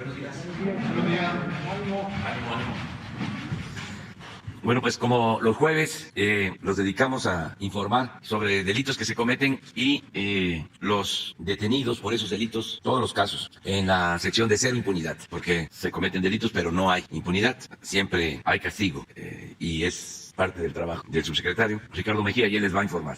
Buenos días. Buenos días. Ánimo. Bueno, pues como los jueves los dedicamos a informar sobre delitos que se cometen y los detenidos por esos delitos, todos los casos, en la sección de cero impunidad, porque se cometen delitos pero no hay impunidad, siempre hay castigo y es parte del trabajo del subsecretario Ricardo Mejía y él les va a informar.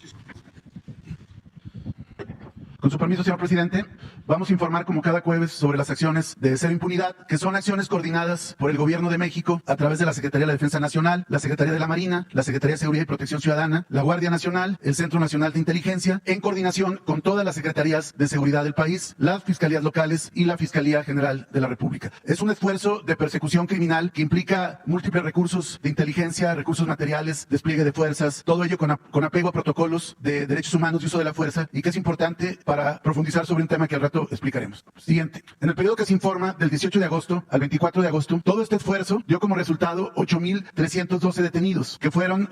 Con su permiso, señor presidente, vamos a informar como cada jueves sobre las acciones de cero impunidad, que son acciones coordinadas por el Gobierno de México a través de la Secretaría de la Defensa Nacional, la Secretaría de la Marina, la Secretaría de Seguridad y Protección Ciudadana, la Guardia Nacional, el Centro Nacional de Inteligencia, en coordinación con todas las secretarías de seguridad del país, las fiscalías locales y la Fiscalía General de la República. Es un esfuerzo de persecución criminal que implica múltiples recursos de inteligencia, recursos materiales, despliegue de fuerzas, todo ello con apego a protocolos de derechos humanos y uso de la fuerza, y que es importante para profundizar sobre un tema que al rato explicaremos. Siguiente. En el periodo que se informa, del 18 de agosto al 24 de agosto, todo este esfuerzo dio como resultado 8,312 detenidos, que fueron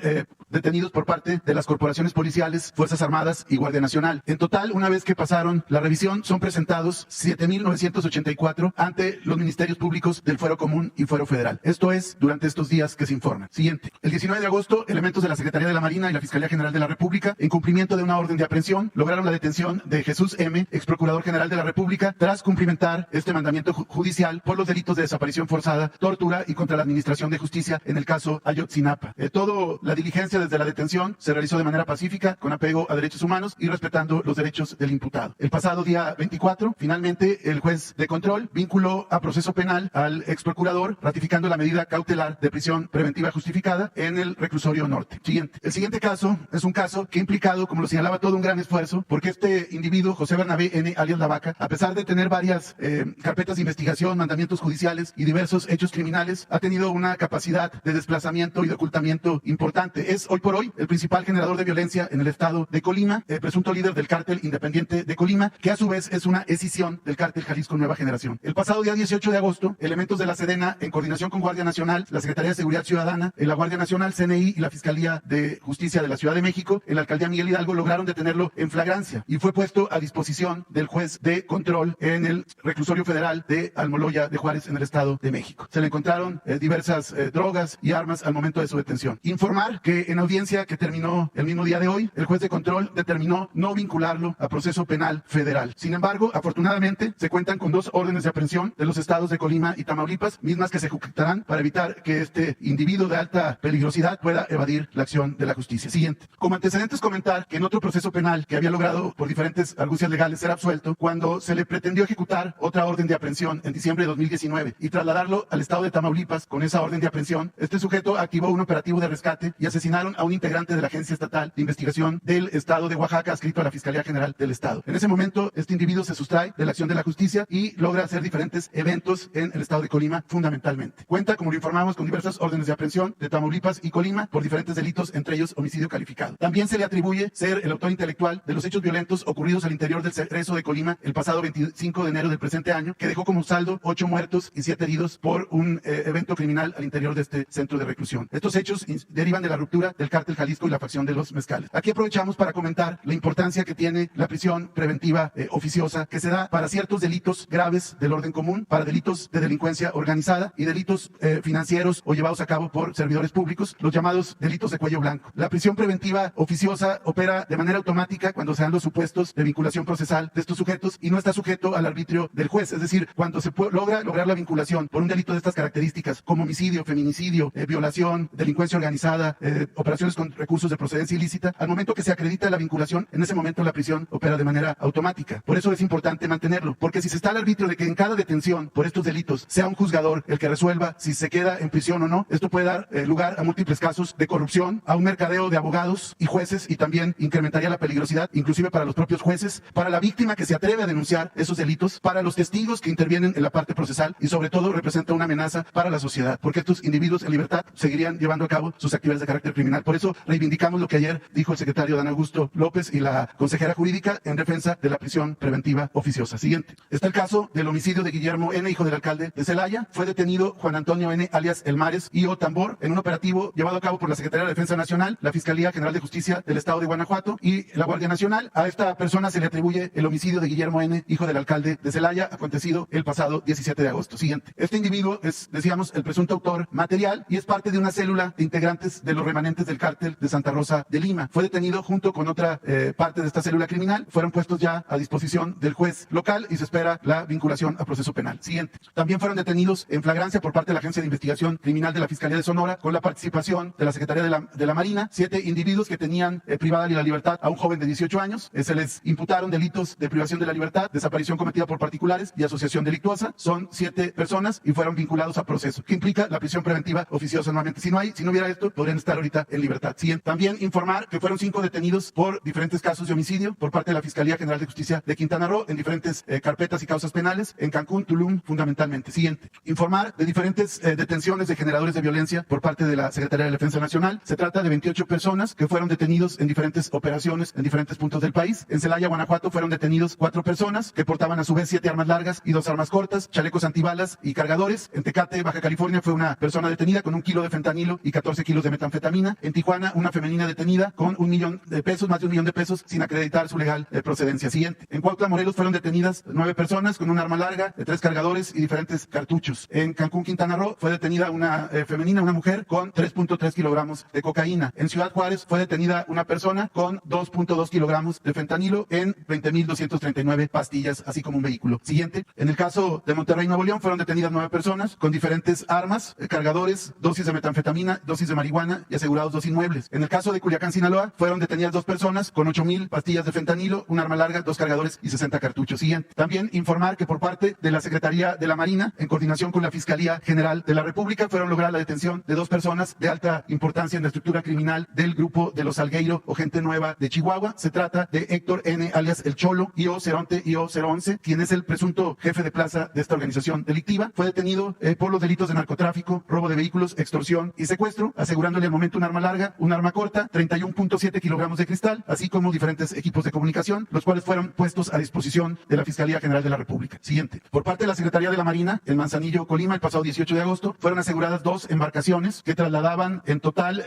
detenidos por parte de las corporaciones policiales, Fuerzas Armadas y Guardia Nacional. En total, una vez que pasaron la revisión, son presentados 7,984 ante los ministerios públicos del Fuero Común y Fuero Federal. Esto es durante estos días que se informa. Siguiente. El 19 de agosto, elementos de la Secretaría de la Marina y la Fiscalía General de la República, en cumplimiento de una orden de aprehensión, lograron la detención de Jesús M., ex procurador general de la República, tras cumplimentar este mandamiento judicial por los delitos de desaparición forzada, tortura y contra la administración de justicia en el caso Ayotzinapa. Toda la diligencia desde la detención se realizó de manera pacífica, con apego a derechos humanos y respetando los derechos del imputado. El pasado día 24, finalmente, el juez de control vinculó a proceso penal al ex procurador, ratificando la medida cautelar de prisión preventiva justificada en el reclusorio norte. Siguiente. El siguiente caso es un caso que ha implicado, como lo señalaba, todo un gran esfuerzo, porque este individuo, José Bernabé N., alias La Vaca, a pesar de tener varias carpetas de investigación, mandamientos judiciales y diversos hechos criminales, ha tenido una capacidad de desplazamiento y de ocultamiento importante. Es hoy por hoy el principal generador de violencia en el estado de Colima, presunto líder del cártel independiente de Colima, que a su vez es una escisión del cártel Jalisco Nueva Generación. El pasado día 18 de agosto, elementos de la Sedena, en coordinación con Guardia Nacional, la Secretaría de Seguridad Ciudadana, la Guardia Nacional, CNI y la Fiscalía de Justicia de la Ciudad de México, en la alcaldía Miguel Hidalgo, lograron detenerlo en flagrancia y fue puesto a disposición del juez de control en el reclusorio federal de Almoloya de Juárez, en el Estado de México. Se le encontraron diversas drogas y armas al momento de su detención. Informar que en audiencia que terminó el mismo día de hoy, el juez de control determinó no vincularlo a proceso penal federal. Sin embargo, afortunadamente, se cuentan con 2 órdenes de aprehensión de los estados de Colima y Tamaulipas, mismas que se ejecutarán para evitar que este individuo de alta peligrosidad pueda evadir la acción de la justicia. Siguiente. Como antecedentes, comentar que en otro proceso penal que había logrado por diferentes argucias legales ser absuelto, cuando se le pretendió ejecutar otra orden de aprehensión en diciembre de 2019 y trasladarlo al estado de Tamaulipas con esa orden de aprehensión, este sujeto activó un operativo de rescate y asesinaron a un integrante de la Agencia Estatal de Investigación del estado de Oaxaca, adscrito a la Fiscalía General del Estado. En ese momento, este individuo se sustrae de la acción de la justicia y logra hacer diferentes eventos en el estado de Colima, fundamentalmente. Cuenta, como lo informamos, con diversas órdenes de aprehensión de Tamaulipas y Colima por diferentes delitos, entre ellos homicidio calificado. También se le atribuye ser el autor intelectual de los hechos violentos ocurridos al interior del Cerezo de Colima el pasado 25 de enero del presente año, que dejó como saldo 8 muertos y 7 heridos por un evento criminal al interior de este centro de reclusión. Estos hechos derivan de la ruptura del cártel Jalisco y la facción de los Mezcales. Aquí aprovechamos para comentar la importancia que tiene la prisión preventiva oficiosa, que se da para ciertos delitos graves del orden común, para delitos de delincuencia organizada y delitos financieros o llevados a cabo por servidores públicos, los llamados delitos de cuello blanco. La prisión preventiva oficiosa opera de manera automática cuando se dan los supuestos de vinculación procesal de estos sujetos y no está sujeto al arbitrio del juez, es decir, cuando se lograr la vinculación por un delito de estas características, como homicidio, feminicidio, violación, delincuencia organizada, operaciones con recursos de procedencia ilícita, al momento que se acredita la vinculación, en ese momento la prisión opera de manera automática. Por eso es importante mantenerlo, porque si se está al arbitrio de que en cada detención por estos delitos sea un juzgador el que resuelva si se queda en prisión o no, esto puede dar lugar a múltiples casos de corrupción, a un mercadeo de abogados y jueces, y también incrementaría la peligrosidad, inclusive para los propios jueces, para la víctima que se atreve a denunciar esos delitos, para los testigos que intervienen en la parte procesal, y sobre todo representa una amenaza para la sociedad, porque estos individuos en libertad seguirían llevando a cabo sus actividades de carácter criminal. Por eso reivindicamos lo que ayer dijo el secretario Dan Augusto López y la consejera jurídica en defensa de la prisión preventiva oficiosa. Siguiente. Está el caso del homicidio de Guillermo N., hijo del alcalde de Celaya. Fue detenido Juan Antonio N., alias El Mares y O Tambor, en un operativo llevado a cabo por la Secretaría de la Defensa Nacional, la Fiscalía General de Justicia del Estado de Guanajuato y la Guardia Nacional. A esta persona se le atribuye el homicidio de Guillermo Guillermo N., hijo del alcalde de Celaya, acontecido el pasado 17 de agosto. Siguiente. Este individuo es, decíamos, el presunto autor material y es parte de una célula de integrantes de los remanentes del cártel de Santa Rosa de Lima. Fue detenido junto con otra parte de esta célula criminal. Fueron puestos ya a disposición del juez local y se espera la vinculación a proceso penal. Siguiente. También fueron detenidos en flagrancia por parte de la Agencia de Investigación Criminal de la Fiscalía de Sonora con la participación de la Secretaría de la Marina, 7 individuos que tenían privada de la libertad a un joven de 18 años. Se les imputaron delitos de privación de la libertad, desaparición cometida por particulares y asociación delictuosa. Son 7 personas y fueron vinculados a proceso, que implica la prisión preventiva oficiosa nuevamente. Si no hubiera esto, podrían estar ahorita en libertad. Siguiente. También informar que fueron 5 detenidos por diferentes casos de homicidio por parte de la Fiscalía General de Justicia de Quintana Roo en diferentes carpetas y causas penales en Cancún, Tulum, fundamentalmente. Siguiente. Informar de diferentes detenciones de generadores de violencia por parte de la Secretaría de la Defensa Nacional. Se trata de 28 personas que fueron detenidos en diferentes operaciones en diferentes puntos del país. En Celaya, Guanajuato, fueron detenidos 4 personas que portaban a su vez 7 armas largas y 2 armas cortas, chalecos antibalas y cargadores. En Tecate, Baja California, fue una persona detenida con 1 kilo de fentanilo y 14 kilos de metanfetamina. En Tijuana, una femenina detenida con $1 millón, más de $1 millón, sin acreditar su legal procedencia. Siguiente. En Cuautla, Morelos, fueron detenidas 9 personas con un arma larga, 3 cargadores y diferentes cartuchos. En Cancún, Quintana Roo, fue detenida una femenina, una mujer, con 3.3 kilogramos de cocaína. En Ciudad Juárez fue detenida una persona con 2.2 kilogramos de fentanilo en 20.239 pastillas, así como un vehículo. Siguiente. En el caso de Monterrey, Nuevo León, fueron detenidas 9 personas con diferentes armas, cargadores, dosis de metanfetamina, dosis de marihuana y asegurados 2 inmuebles. En el caso de Culiacán, Sinaloa, fueron detenidas 2 personas con 8,000 pastillas de fentanilo, un arma larga, 2 cargadores y 60 cartuchos. Siguiente. También informar que por parte de la Secretaría de la Marina, en coordinación con la Fiscalía General de la República, fueron lograr la detención de 2 personas de alta importancia en la estructura criminal del grupo de los Salgueiro o Gente Nueva de Chihuahua. Se trata de Héctor N., alias El Cholo, IO 011, IO 011, quien es el presunto jefe de plaza de esta organización delictiva. Fue detenido por los delitos de narcotráfico, robo de vehículos, extorsión y secuestro, asegurándole al momento un arma larga, un arma corta, 31.7 kilogramos de cristal, así como diferentes equipos de comunicación, los cuales fueron puestos a disposición de la Fiscalía General de la República. Siguiente. Por parte de la Secretaría de la Marina, en Manzanillo, Colima, el pasado 18 de agosto, fueron aseguradas 2 embarcaciones que trasladaban en total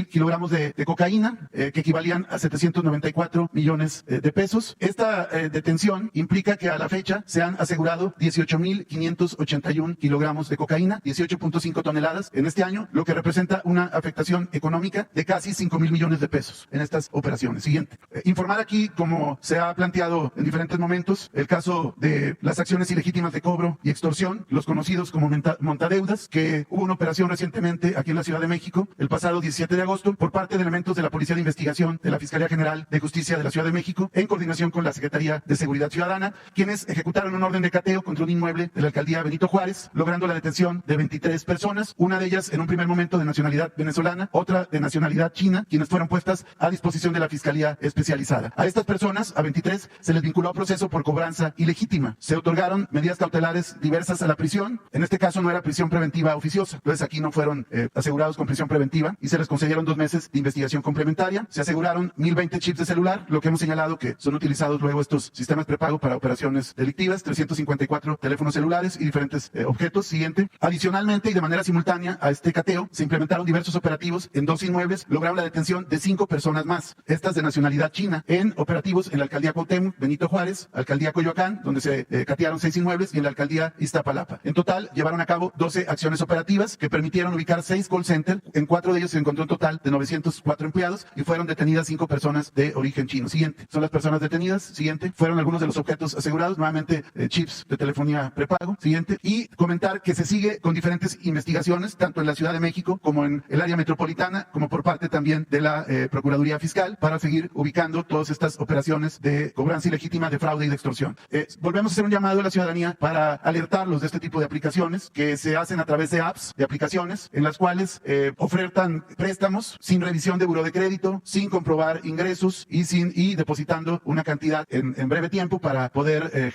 kilogramos de cocaína, que equivalían a 794 millones de pesos. Esta detención implica que a la fecha se han asegurado 18,581 kilogramos de cocaína, 18.5 toneladas en este año, lo que representa una afectación económica de casi 5,000 millones de pesos en estas operaciones. Siguiente. Informar aquí, como se ha planteado en diferentes momentos, el caso de las acciones ilegítimas de cobro y extorsión, los conocidos como montadeudas, que hubo una operación recientemente aquí en la Ciudad de México, el pasado 17 de agosto, por parte de elementos de la Policía de Investigación de la Fiscalía General de Justicia de la Ciudad de México, en coordinación con la Secretaría de Seguridad Ciudadana, quienes ejecutaron un orden de cateo contra un inmueble de la alcaldía Benito Juárez, logrando la detención de 23 personas, una de ellas en un primer momento de nacionalidad venezolana, otra de nacionalidad china, quienes fueron puestas a disposición de la Fiscalía Especializada. A estas personas, a 23, se les vinculó a proceso por cobranza ilegítima. Se otorgaron medidas cautelares diversas a la prisión. En este caso no era prisión preventiva oficiosa. Entonces aquí no fueron asegurados con prisión preventiva y se les concedieron 2 meses de investigación complementaria. Se aseguraron 1,020 chips de celular, lo que hemos señalado que son utilizados luego estos sistemas prepago para operaciones delictivas, 354 teléfonos celulares y diferentes objetos. Siguiente. Adicionalmente y de manera simultánea a este cateo, se implementaron diversos operativos en 2 inmuebles, lograron la detención de 5 personas más, estas de nacionalidad china, en operativos en la alcaldía Cuauhtémoc, Benito Juárez, alcaldía Coyoacán, donde se catearon 6 inmuebles, y en la alcaldía Iztapalapa. En total, llevaron a cabo 12 acciones operativas que permitieron ubicar 6 call centers. En 4 de ellos se encontró un total de 904 empleados y fueron detenidas 5 personas de origen chino. Siguiente. Son las personas detenidas. Siguiente. Fueron algunos de los objetos asegurados, nuevamente chips de telefonía prepago. Siguiente. Y comentar que se sigue con diferentes investigaciones, tanto en la Ciudad de México como en el área metropolitana, como por parte también de la Procuraduría Fiscal, para seguir ubicando todas estas operaciones de cobranza ilegítima, de fraude y de extorsión. Volvemos a hacer un llamado a la ciudadanía para alertarlos de este tipo de aplicaciones que se hacen a través de apps, de aplicaciones, en las cuales ofertan préstamos sin revisión de buró de crédito, sin comprobar ingresos y depositando una cantidad en breve tiempo para poder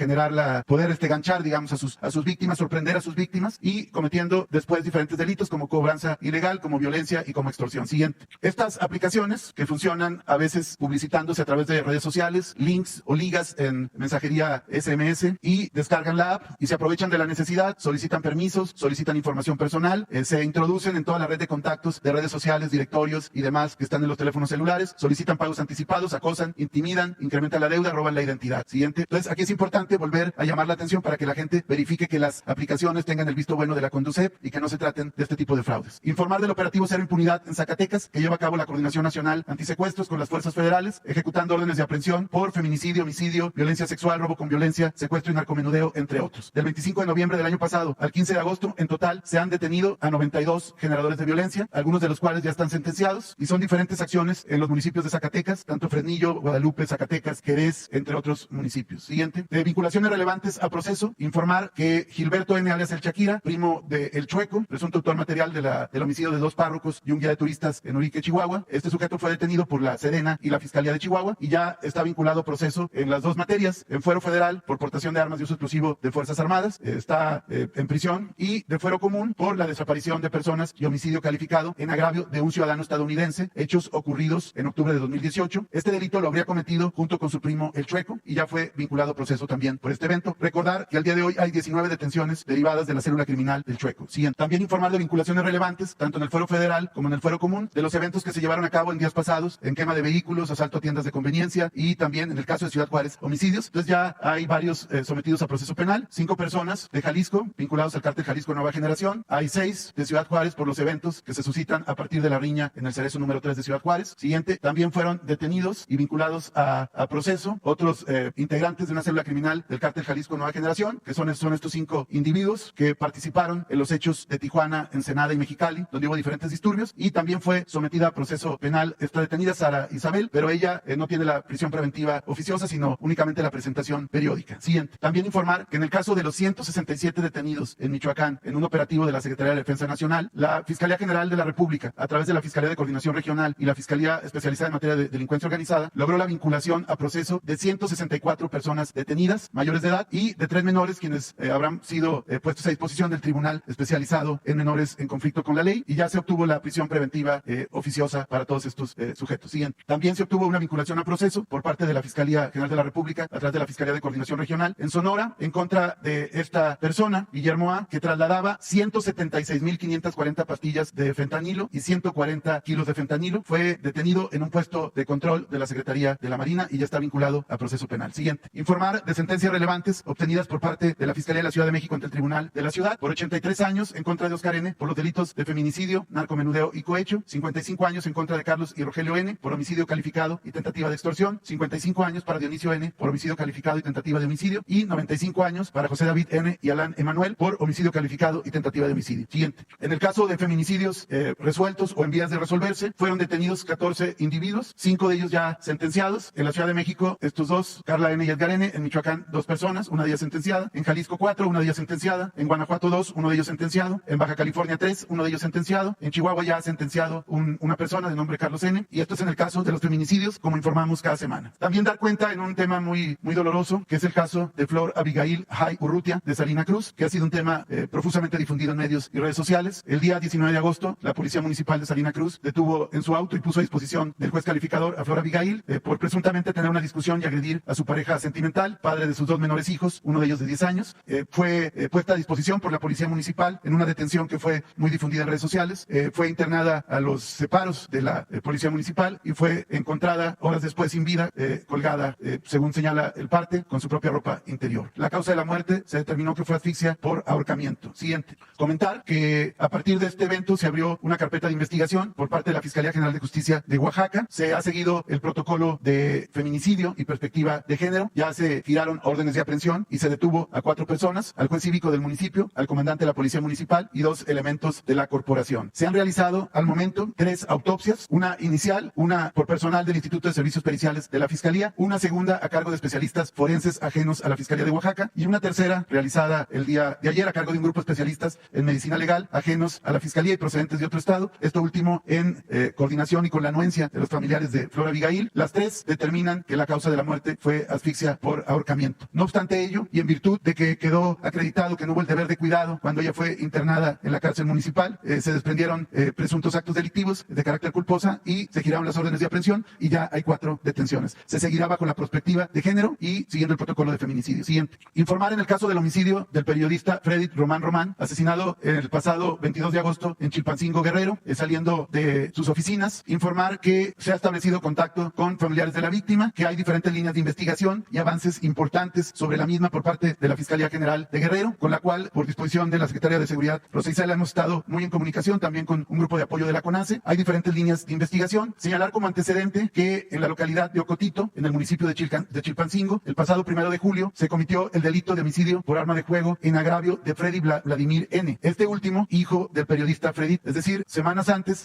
poder ganchar, digamos, a sus víctimas, sorprender a sus víctimas y cometiendo después diferentes delitos como cobranza ilegal, como violencia y como extorsión. Siguiente. Estas aplicaciones que funcionan a veces publicitándose a través de redes sociales, links o ligas en mensajería SMS, y descargan la app y se aprovechan de la necesidad, solicitan permisos, solicitan información personal, se introducen en toda la red de contactos de redes sociales, directorios y demás que están en los teléfonos celulares, solicitan pagos anticipados, acosan, intimidan, incrementan la deuda, roban la identidad. Siguiente. Entonces, aquí es importante volver a llamar la atención para que la gente verifique que las aplicaciones tengan el visto bueno de la Conducep y que no se traten de este tipo de fraudes. Informar del operativo Cero Impunidad en Zacatecas, que lleva a cabo la Coordinación Nacional Antisecuestros con las fuerzas federales, ejecutando órdenes de aprehensión por feminicidio, homicidio, violencia sexual, robo con violencia, secuestro y narcomenudeo, entre otros. Del 25 de noviembre del año pasado al 15 de agosto, en total, se han detenido a 92 generadores de violencia, algunos de los cuales ya están sentenciados, y son diferentes acciones en los municipios de Zacatecas, tanto Fresnillo, Guadalupe, Zacatecas, Jerez, entre otros municipios. Siguiente. De vinculaciones relevantes a proceso, informar que Gilberto N. alias El Shakira, primo de El Chueco, presunto autor material del homicidio de 2 párrocos y un guía de turistas en Urique, Chihuahua. Este sujeto fue detenido por la Sedena y la Fiscalía de Chihuahua y ya está vinculado a proceso en las 2 materias, en fuero federal por portación de armas de uso explosivo de Fuerzas Armadas, está en prisión, y de fuero común por la desaparición de personas y homicidio calificado en agravio de un ciudadano estadounidense, hechos ocurridos en octubre de 2018. Este delito lo habría cometido junto con su primo El Chueco y ya fue vinculado a proceso también por este evento. Recordar que al día de hoy hay 19 detenciones derivadas de la célula criminal del Chueco. Siguiente. También informar de vinculaciones relevantes, tanto en el fuero federal como en el fuero común, de los eventos que se llevaron a cabo en días pasados, en quema de vehículos, asalto a tiendas de conveniencia y también en el caso de Ciudad Juárez, homicidios. Entonces ya hay varios sometidos a proceso penal, 5 personas de Jalisco vinculados al cártel Jalisco Nueva Generación, hay 6 de Ciudad Juárez por los eventos que se suscitan a partir de la riña en el Cerezo número 3 de Ciudad Juárez. Siguiente. También fueron detenidos y vinculados a proceso otros integrantes de una célula criminal del cártel Jalisco Nueva Generación, que son estos 5 individuos que participaron en los hechos de Tijuana, Ensenada y Mexicali, donde hubo diferentes disturbios, y también fue sometida a proceso penal esta detenida Sara Isabel, pero ella no tiene la prisión preventiva oficiosa, sino únicamente la presentación periódica. Siguiente. También informar que en el caso de los 167 detenidos en Michoacán en un operativo de la Secretaría de Defensa Nacional, la Fiscalía General de la República, a través de la Fiscalía de Coordinación Regional y la Fiscalía Especializada en Materia de Delincuencia Organizada, logró la vinculación a proceso de 164 personas detenidas, mayores de edad, y de 3 menores quienes habrán sido puestos a disposición del Tribunal Especializado en Menores en Conflicto con la Ley, y ya se obtuvo la prisión preventiva oficiosa para todos estos sujetos. Siguiente. También se obtuvo una vinculación a proceso por parte de la Fiscalía General de la República, a través de la Fiscalía de Coordinación Regional en Sonora, en contra de esta persona, Guillermo A., que trasladaba 176,540 pastillas de fentanilo y 140 kilos de fentanilo. Fue detenido en un puesto de control de la Secretaría de la Marina y ya está vinculado a proceso penal. Siguiente. Informar de sentencias relevantes obtenidas por parte de la Fiscalía de la Ciudad de México ante el Tribunal de la Ciudad por 83 años en contra de Oscar N. por los delitos de feminicidio, narcomenudeo y cohecho, 55 años en contra de Carlos y Rogelio N. por homicidio calificado y tentativa de extorsión, 55 años para Dionisio N. por homicidio calificado y tentativa de homicidio, y 95 años para José David N. y Alan Emanuel por homicidio calificado y tentativa de homicidio. Siguiente. En el caso de feminicidios resueltos o en vías de resolverse, fueron detenidos 14 individuos, 5 de ellos ya sentenciados. En la Ciudad de México, estos 2, Carla N. y Edgar N. En Michoacán, 2 personas, una de ellas sentenciada. En Jalisco, 4, una de ellas sentenciada. En Guanajuato, 2, uno de ellos sentenciado. En Baja California, 3, uno de ellos sentenciado. En Chihuahua ya ha sentenciado una persona de nombre Carlos N. Y esto es en el caso de los feminicidios, como informamos cada semana. También dar cuenta en un tema muy doloroso, que es el caso de Flor Abigail Jai Urrutia de Salina Cruz, que ha sido un tema profusamente difundido en medios y redes sociales. El día 19 de agosto, la Policía Municipal de Salina Cruz detuvo en su auto y puso a disposición del juez calificador a Flor Abigail por presuntamente tener una discusión y agredir a su pareja sentimental, padre de sus 2 menores hijos, uno de ellos de 10 años. Fue puesta a disposición por la Policía Municipal en una detención que fue muy difundida en redes sociales. Fue internada a los separos de la Policía Municipal y fue encontrada horas después sin vida, colgada, según señala el parte, con su propia ropa interior. La causa de la muerte se determinó que fue asfixia por ahorcamiento. Siguiente. Comentar que a partir de este evento se abrió una carpeta de investigación por parte de la Fiscalía General de Justicia de Oaxaca. Se ha seguido el protocolo de feminicidio y perspectiva de género. Ya se giraron órdenes de aprehensión y se detuvo a 4 personas, al juez cívico del municipio, al comandante de la Policía Municipal y 2 elementos de la corporación. Se han realizado al momento 3 autopsias, una inicial, una por personal del Instituto de Servicios Periciales de la Fiscalía, una segunda a cargo de especialistas forenses ajenos a la Fiscalía de Oaxaca y una tercera realizada el día de ayer a cargo de un grupo de especialistas en medicina legal ajenos a la Fiscalía y procedentes de otro estado. Esto último en coordinación y con la anuencia de los familiares de Flor Abigail. Las 3 determinan que la causa de la muerte fue asfixia por ahorcamiento. No obstante ello, y en virtud de que quedó acreditado que no hubo el deber de cuidado cuando ella fue internada en la cárcel municipal, se desprendieron presuntos actos delictivos de carácter culposa y se giraron las órdenes de aprehensión y ya hay 4 detenciones. Se seguirá bajo la perspectiva de género y siguiendo el protocolo de feminicidio. Siguiente. Informar en el caso del homicidio del periodista Freddy Román, asesinado el pasado 22 de agosto en Chilpancingo, Guerrero, saliendo de sus oficinas. Informar que se ha establecido contacto con familiares de la víctima, que hay diferentes líneas de investigación investigación y avances importantes sobre la misma por parte de la Fiscalía General de Guerrero, con la cual, por disposición de la Secretaría de Seguridad Rosa Isela, hemos estado muy en comunicación también con un grupo de apoyo de la CONACE. Hay diferentes líneas de investigación. Señalar como antecedente que en la localidad de Ocotito, en el municipio de Chilpancingo, el pasado 1 de julio se cometió el delito de homicidio por arma de fuego en agravio de Freddy Vladimir N. Este último, hijo del periodista Freddy, es decir,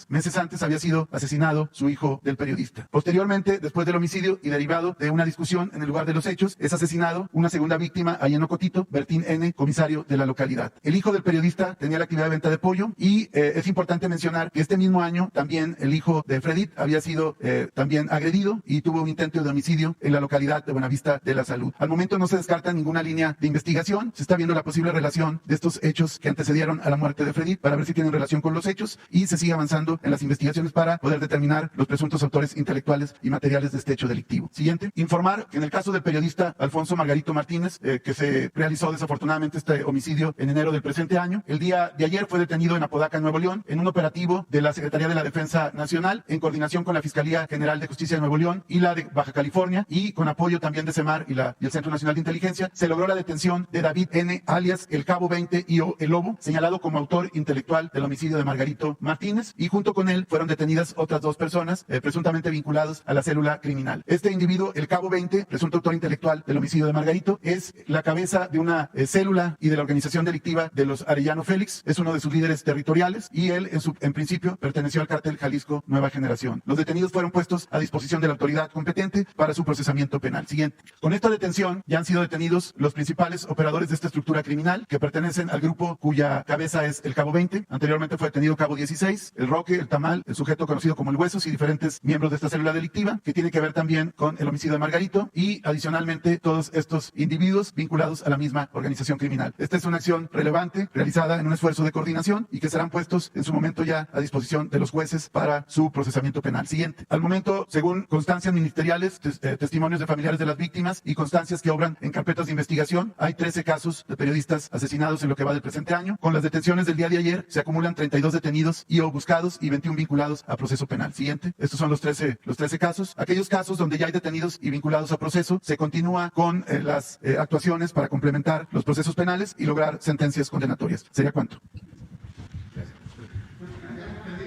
meses antes había sido asesinado su hijo del periodista. Posteriormente, después del homicidio y derivado de una discusión en el lugar de los hechos, es asesinado una segunda víctima ahí en Ocotito, Bertín N., comisario de la localidad. El hijo del periodista tenía la actividad de venta de pollo y es importante mencionar que este mismo año también el hijo de Freddy había sido también agredido y tuvo un intento de homicidio en la localidad de Buenavista de la Salud. Al momento no se descarta ninguna línea de investigación. Se está viendo la posible relación de estos hechos que antecedieron a la muerte de Freddy para ver si tienen relación con los hechos y se sigue avanzando en las investigaciones para poder determinar los presuntos autores intelectuales y materiales de este hecho delictivo. Siguiente. Informar que en el caso del periodista Alfonso Margarito Martínez, que se realizó desafortunadamente este homicidio en enero del presente año, el día de ayer fue detenido en Apodaca, Nuevo León, en un operativo de la Secretaría de la Defensa Nacional, en coordinación con la Fiscalía General de Justicia de Nuevo León y la de Baja California, y con apoyo también de CEMAR y el Centro Nacional de Inteligencia. Se logró la detención de David N., alias El Cabo 20 y o El Lobo, señalado como autor intelectual del homicidio de Margarito Martínez, y junto con él fueron detenidas otras 2 personas presuntamente vinculadas a la célula criminal. Este individuo, El Cabo 20, presunto autor intelectual del homicidio de Margarito, es la cabeza de una célula y de la organización delictiva de los Arellano Félix, es uno de sus líderes territoriales y él en principio perteneció al cártel Jalisco Nueva Generación. Los detenidos fueron puestos a disposición de la autoridad competente para su procesamiento penal. Siguiente. Con esta detención ya han sido detenidos los principales operadores de esta estructura criminal que pertenecen al grupo cuya cabeza es El Cabo 20. Anteriormente fue detenido Cabo 16, El Roque, El Tamal, el sujeto conocido como El Huesos y diferentes miembros de esta célula delictiva que tiene que ver también con el homicidio de Margarito y adicionalmente todos estos individuos vinculados a la misma organización criminal. Esta es una acción relevante realizada en un esfuerzo de coordinación y que serán puestos en su momento ya a disposición de los jueces para su procesamiento penal. Siguiente. Al momento, según constancias ministeriales, testimonios de familiares de las víctimas y constancias que obran en carpetas de investigación, hay 13 casos de periodistas asesinados en lo que va del presente año. Con las detenciones del día de ayer se acumulan 32 detenidos y o buscados y 21 vinculados a proceso penal. Siguiente. Estos son los 13 casos. Aquellos casos donde ya hay detenidos y vinculados a proceso, se continúa con las actuaciones para complementar los procesos penales y lograr sentencias condenatorias. ¿Sería cuánto?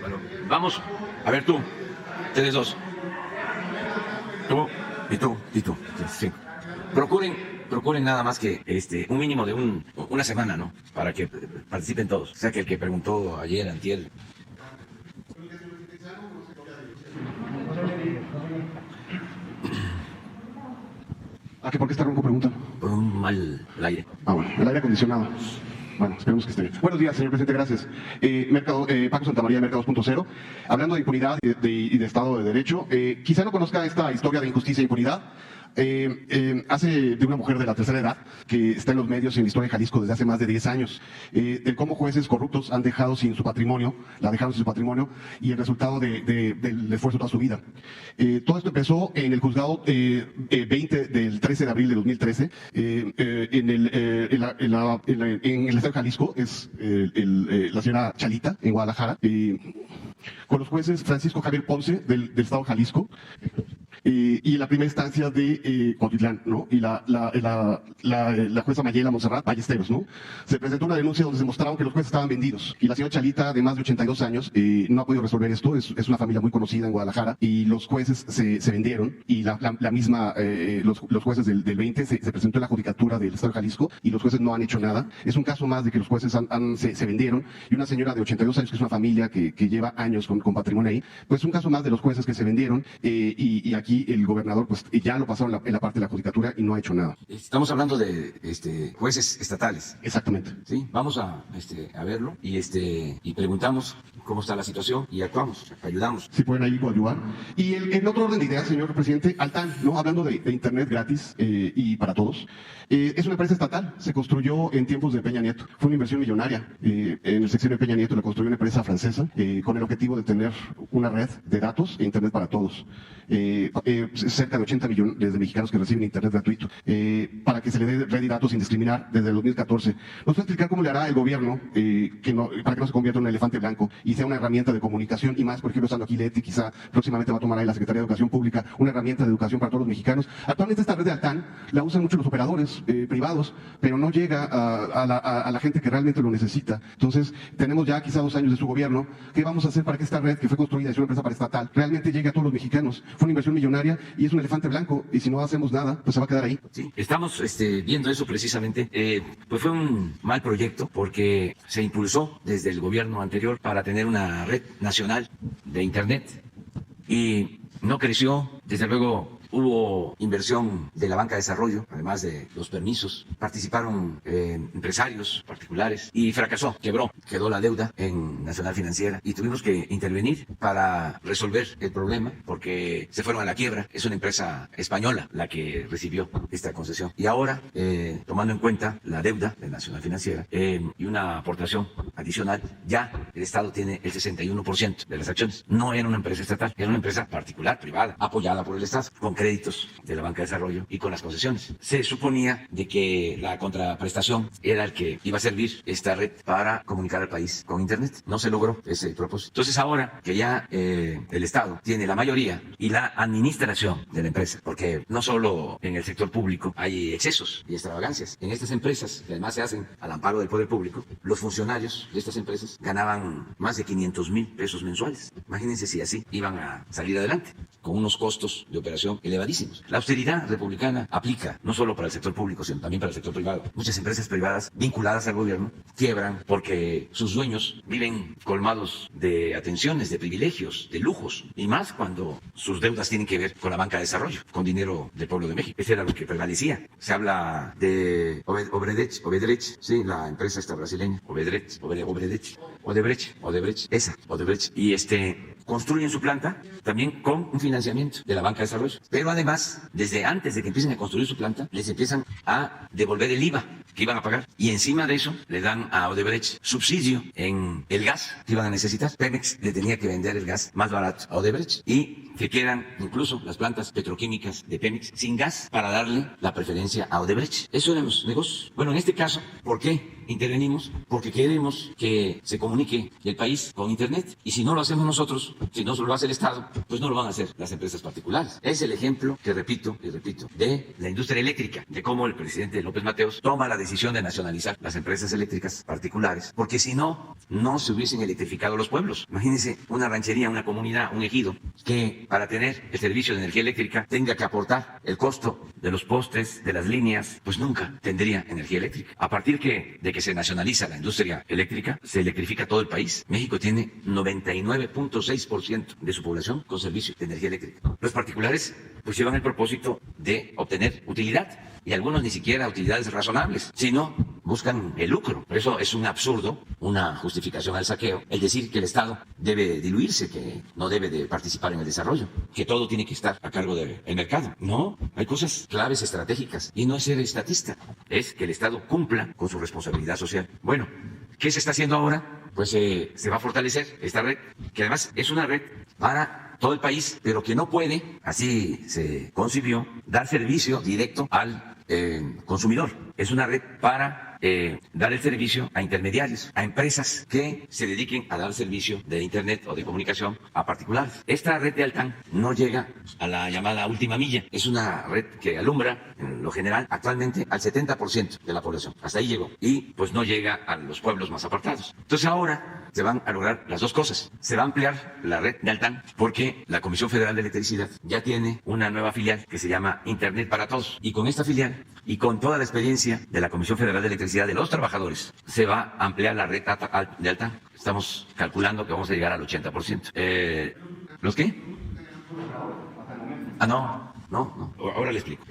Bueno, vamos. A ver tú. Ustedes 2. Tú y tú. Sí. Procuren nada más que un mínimo de una semana, ¿no? Para que participen todos. O sea, que el que preguntó ayer, antier. ¿A qué por qué está ronco? Pregunta. Por un mal aire. Bueno, el aire acondicionado. Bueno, esperemos que esté bien. Buenos días, señor presidente, gracias. Paco Santamaría, Mercado 2.0. Hablando de impunidad y de Estado de Derecho, quizá no conozca esta historia de injusticia e impunidad. Hace de una mujer de la tercera edad que está en los medios en la historia de Jalisco desde hace más de 10 años, de cómo jueces corruptos han dejado sin su patrimonio, la dejaron sin su patrimonio y el resultado del esfuerzo de toda su vida. Todo esto empezó en el juzgado 20 del 13 de abril de 2013, en el estado de Jalisco, es la señora Chalita, en Guadalajara, con los jueces Francisco Javier Ponce del estado de Jalisco, y en la primera instancia de Cuautitlán, ¿no? Y la jueza Mayela Monserrat Ballesteros, ¿no? Se presentó una denuncia donde se mostraron que los jueces estaban vendidos. Y la señora Chalita, de más de 82 años, no ha podido resolver esto. Es una familia muy conocida en Guadalajara. Y los jueces se vendieron. Y los jueces del 20 se presentó en la judicatura del estado de Jalisco. Y los jueces no han hecho nada. Es un caso más de que los jueces se vendieron. Y una señora de 82 años, que es una familia que lleva años con patrimonio ahí, pues un caso más de los jueces que se vendieron. Y aquí el gobernador pues ya lo pasaron en la parte de la judicatura y no ha hecho nada. Estamos hablando de jueces estatales. Exactamente. Sí, vamos a verlo y preguntamos cómo está la situación y actuamos, ayudamos. Si pueden ahí ayudar. Y en otro orden de ideas, señor presidente, Altán, ¿no? Hablando de internet gratis y para todos, es una empresa estatal, se construyó en tiempos de Peña Nieto, fue una inversión millonaria. En el sexenio de Peña Nieto la construyó una empresa francesa con el objetivo de tener una red de datos e internet para todos. cerca de 80 millones de mexicanos que reciben internet gratuito, para que se le dé red y datos sin discriminar desde el 2014. ¿Nos puede explicar cómo le hará el gobierno para que no se convierta en un elefante blanco y sea una herramienta de comunicación y más, por ejemplo, estando aquí Leti, quizá próximamente va a tomar ahí la Secretaría de Educación Pública, una herramienta de educación para todos los mexicanos? Actualmente esta red de Altán la usan mucho los operadores privados, pero no llega a la gente que realmente lo necesita. Entonces, tenemos ya quizá 2 años de su gobierno. ¿Qué vamos a hacer para que esta red, que fue construida y es una empresa paraestatal, realmente llegue a todos los mexicanos? Fue una inversión millonaria y es un elefante blanco, y si no hacemos nada, pues se va a quedar ahí. Sí, estamos viendo eso precisamente. Pues fue un mal proyecto porque se impulsó desde el gobierno anterior para tener una red nacional de Internet y no creció. Desde luego hubo inversión de la banca de desarrollo, además de los permisos. Participaron empresarios particulares y fracasó, quedó la deuda en Nacional Financiera y tuvimos que intervenir para resolver el problema porque se fueron a la quiebra. Es una empresa española la que recibió esta concesión. Y ahora, tomando en cuenta la deuda de Nacional Financiera y una aportación adicional, ya el Estado tiene el 61% de las acciones. No era una empresa estatal, era una empresa particular, privada, apoyada por el Estado, con créditos de la banca de desarrollo y con las concesiones. Se suponía de que la contraprestación era el que iba a servir esta red para comunicar al país con Internet. No se logró ese propósito. Entonces ahora que ya el Estado tiene la mayoría y la administración de la empresa, porque no solo en el sector público hay excesos y extravagancias. En estas empresas, que además se hacen al amparo del poder público, los funcionarios de estas empresas ganaban más de 500,000 pesos mensuales. Imagínense si así iban a salir adelante, con unos costos de operación elevadísimos. La austeridad republicana aplica no solo para el sector público, sino también para el sector privado. Muchas empresas privadas vinculadas al gobierno quiebran porque sus dueños viven colmados de atenciones, de privilegios, de lujos, y más cuando sus deudas tienen que ver con la banca de desarrollo, con dinero del pueblo de México. Eso era lo que prevalecía. Se habla de Odebrecht, sí, la empresa esta brasileña, Odebrecht, y construyen su planta también con un financiamiento de la banca de desarrollo. Pero además, desde antes de que empiecen a construir su planta, les empiezan a devolver el IVA que iban a pagar. Y encima de eso, le dan a Odebrecht subsidio en el gas que iban a necesitar. Pemex le tenía que vender el gas más barato a Odebrecht y que quedan incluso las plantas petroquímicas de Pemex sin gas para darle la preferencia a Odebrecht. Eso eran los negocios. Bueno, en este caso, ¿por qué intervenimos? Porque queremos que se comunique el país con Internet. Y si no lo hacemos nosotros, si no lo hace el Estado, pues no lo van a hacer las empresas particulares. Es el ejemplo que repito, de la industria eléctrica, de cómo el presidente López Mateos toma la decisión de nacionalizar las empresas eléctricas particulares, porque si no, no se hubiesen electrificado los pueblos. Imagínense una ranchería, una comunidad, un ejido, que para tener el servicio de energía eléctrica tenga que aportar el costo de los postes, de las líneas, pues nunca tendría energía eléctrica. A partir de que se nacionaliza la industria eléctrica, se electrifica todo el país. México tiene 99.6% de su población con servicio de energía eléctrica. Los particulares pues llevan el propósito de obtener utilidad, y algunos ni siquiera utilidades razonables, sino buscan el lucro. Por eso es un absurdo, una justificación al saqueo, el decir que el Estado debe diluirse, que no debe de participar en el desarrollo, que todo tiene que estar a cargo del mercado. No, hay cosas claves estratégicas, y no es ser estatista, es que el Estado cumpla con su responsabilidad social. Bueno, ¿qué se está haciendo ahora? Pues se va a fortalecer esta red, que además es una red para todo el país, pero que no puede, así se concibió, dar servicio directo al consumidor. Es una red para dar el servicio a intermediarios, a empresas que se dediquen a dar servicio de Internet o de comunicación a particulares. Esta red de Altán no llega a la llamada última milla. Es una red que alumbra, en lo general, actualmente al 70% de la población. Hasta ahí llegó. Y pues no llega a los pueblos más apartados. Entonces ahora se van a lograr las dos cosas. Se va a ampliar la red de Altán porque la Comisión Federal de Electricidad ya tiene una nueva filial que se llama Internet para Todos. Y con esta filial y con toda la experiencia de la Comisión Federal de Electricidad de los trabajadores, se va a ampliar la red de Altán. Estamos calculando que vamos a llegar al 80%. ¿Los qué? No. Ahora le explico.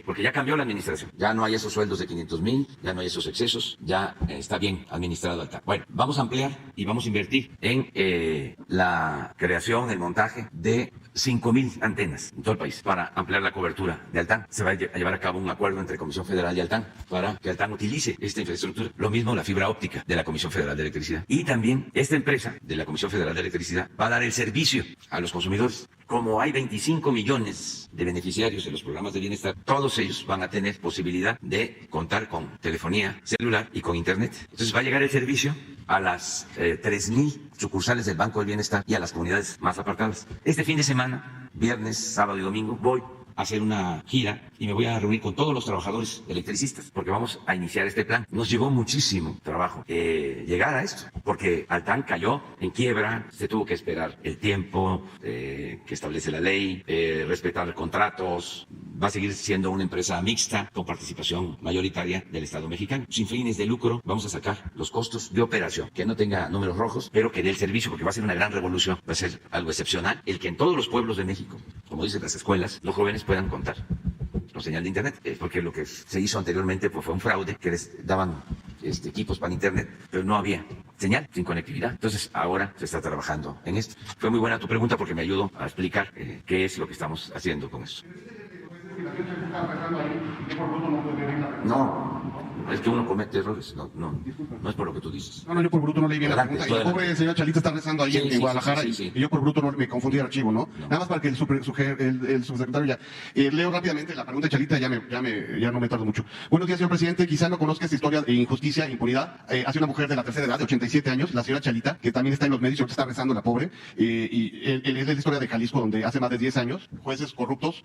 Porque ya cambió la administración. Ya no hay esos sueldos de 500,000, ya no hay esos excesos, ya está bien administrado Altán. Bueno, vamos a ampliar y vamos a invertir en la creación, el montaje de 5,000 antenas en todo el país para ampliar la cobertura de Altán. Se va a llevar a cabo un acuerdo entre Comisión Federal y Altán para que Altán utilice esta infraestructura. Lo mismo la fibra óptica de la Comisión Federal de Electricidad. Y también esta empresa de la Comisión Federal de Electricidad va a dar el servicio a los consumidores como hay 25 millones de beneficiarios de los programas de bienestar, todos ellos van a tener posibilidad de contar con telefonía celular y con internet. Entonces va a llegar el servicio a las 3,000 sucursales del Banco del Bienestar y a las comunidades más apartadas. Este fin de semana, viernes, sábado y domingo, voy a hacer una gira y me voy a reunir con todos los trabajadores electricistas porque vamos a iniciar este plan. Nos llevó muchísimo trabajo llegar a esto, porque Altán cayó en quiebra, se tuvo que esperar el tiempo que establece la ley, respetar contratos, va a seguir siendo una empresa mixta con participación mayoritaria del Estado mexicano. Sin fines de lucro, vamos a sacar los costos de operación, que no tenga números rojos, pero que dé el servicio, porque va a ser una gran revolución, va a ser algo excepcional, el que en todos los pueblos de México, como dicen las escuelas, los jóvenes puedan contar con señal de internet, porque lo que se hizo anteriormente pues, fue un fraude, que les daban equipos para internet, pero no había señal, sin conectividad. Entonces ahora se está trabajando en esto. Fue muy buena tu pregunta porque me ayudó a explicar qué es lo que estamos haciendo con eso. No, es que uno comete errores, no es por lo que tú dices. No, yo por bruto no leí bien la Adelante, pregunta. Y la pobre señora Chalita está rezando ahí Sí, en sí, Guadalajara sí. y yo por bruto no me confundí el archivo, ¿no? Nada más para que el subsecretario ya. Leo rápidamente la pregunta de Chalita, ya no me tardo mucho. Buenos días, señor presidente. Quizá no conozca esta historia de injusticia e impunidad. Hace una mujer de la tercera edad, de 87 años, la señora Chalita, que también está en los medios y ahorita está rezando la pobre. Es la historia de Jalisco, donde hace más de 10 años, jueces corruptos,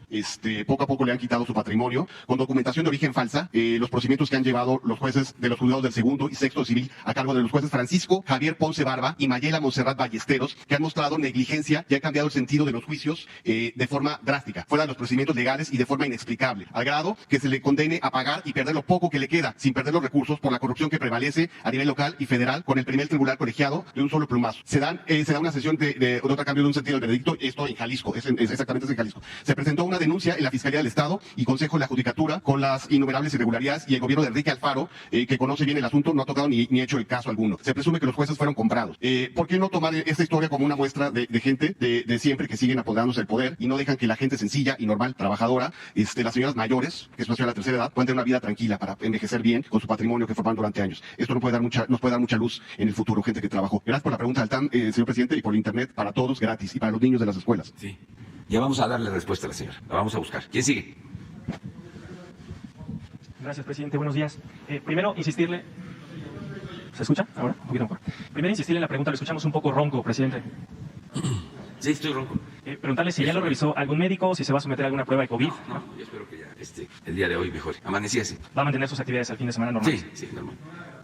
poco a poco le han quitado su patrimonio, con documentación de origen falsa, los procedimientos que han llevado los jueces de los juzgados del segundo y sexto civil a cargo de los jueces Francisco Javier Ponce Barba y Mayela Monserrat Ballesteros, que han mostrado negligencia y han cambiado el sentido de los juicios de forma drástica, fuera de los procedimientos legales y de forma inexplicable, al grado que se le condene a pagar y perder lo poco que le queda, sin perder los recursos por la corrupción que prevalece a nivel local y federal con el primer tribunal colegiado de un solo plumazo. Se da una sesión de otro cambio de un sentido del veredicto, esto en Jalisco, exactamente en Jalisco. Se presentó una denuncia en la Fiscalía del Estado y Consejo de la Judicatura con las innumerables irregularidades y el gobierno de Enrique Alfaro, que conoce bien el asunto, no ha tocado ni hecho el caso alguno. Se presume que los jueces fueron comprados. ¿Por qué no tomar esta historia como una muestra de gente de siempre que siguen apoderándose del poder y no dejan que la gente sencilla y normal, trabajadora, las señoras mayores, que es una señora de la tercera edad, puedan tener una vida tranquila para envejecer bien con su patrimonio que formaron durante años? Esto nos puede dar mucha luz en el futuro, gente que trabajó. Gracias por la pregunta, Altán, señor presidente, y por internet para todos gratis y para los niños de las escuelas. Sí. Ya vamos a darle respuesta a la señora. La vamos a buscar. ¿Quién sigue? Gracias, presidente. Buenos días. Primero, insistirle... ¿Se escucha ahora? Un poquito mejor. Primero, insistirle en la pregunta. Lo escuchamos un poco ronco, presidente. Sí, estoy ronco. Preguntarle si ya lo revisó algún médico, si se va a someter a alguna prueba de COVID. No, yo espero que ya el día de hoy mejore. Amanecí así. ¿Va a mantener sus actividades al fin de semana normales? Sí, normal.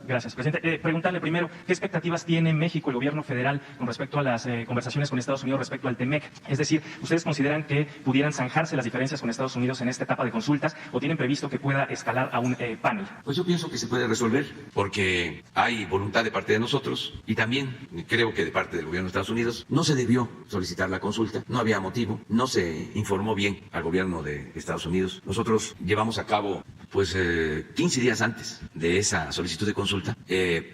Gracias, presidente. Preguntarle primero, ¿qué expectativas tiene México, el gobierno federal, con respecto a las conversaciones con Estados Unidos respecto al TEMEC? Es decir, ¿ustedes consideran que pudieran zanjarse las diferencias con Estados Unidos en esta etapa de consultas o tienen previsto que pueda escalar a un panel? Pues yo pienso que se puede resolver porque hay voluntad de parte de nosotros y también creo que de parte del gobierno de Estados Unidos no se debió solicitar la consulta, no había motivo, no se informó bien al gobierno de Estados Unidos. Nosotros llevamos a cabo 15 días antes de esa solicitud de consulta,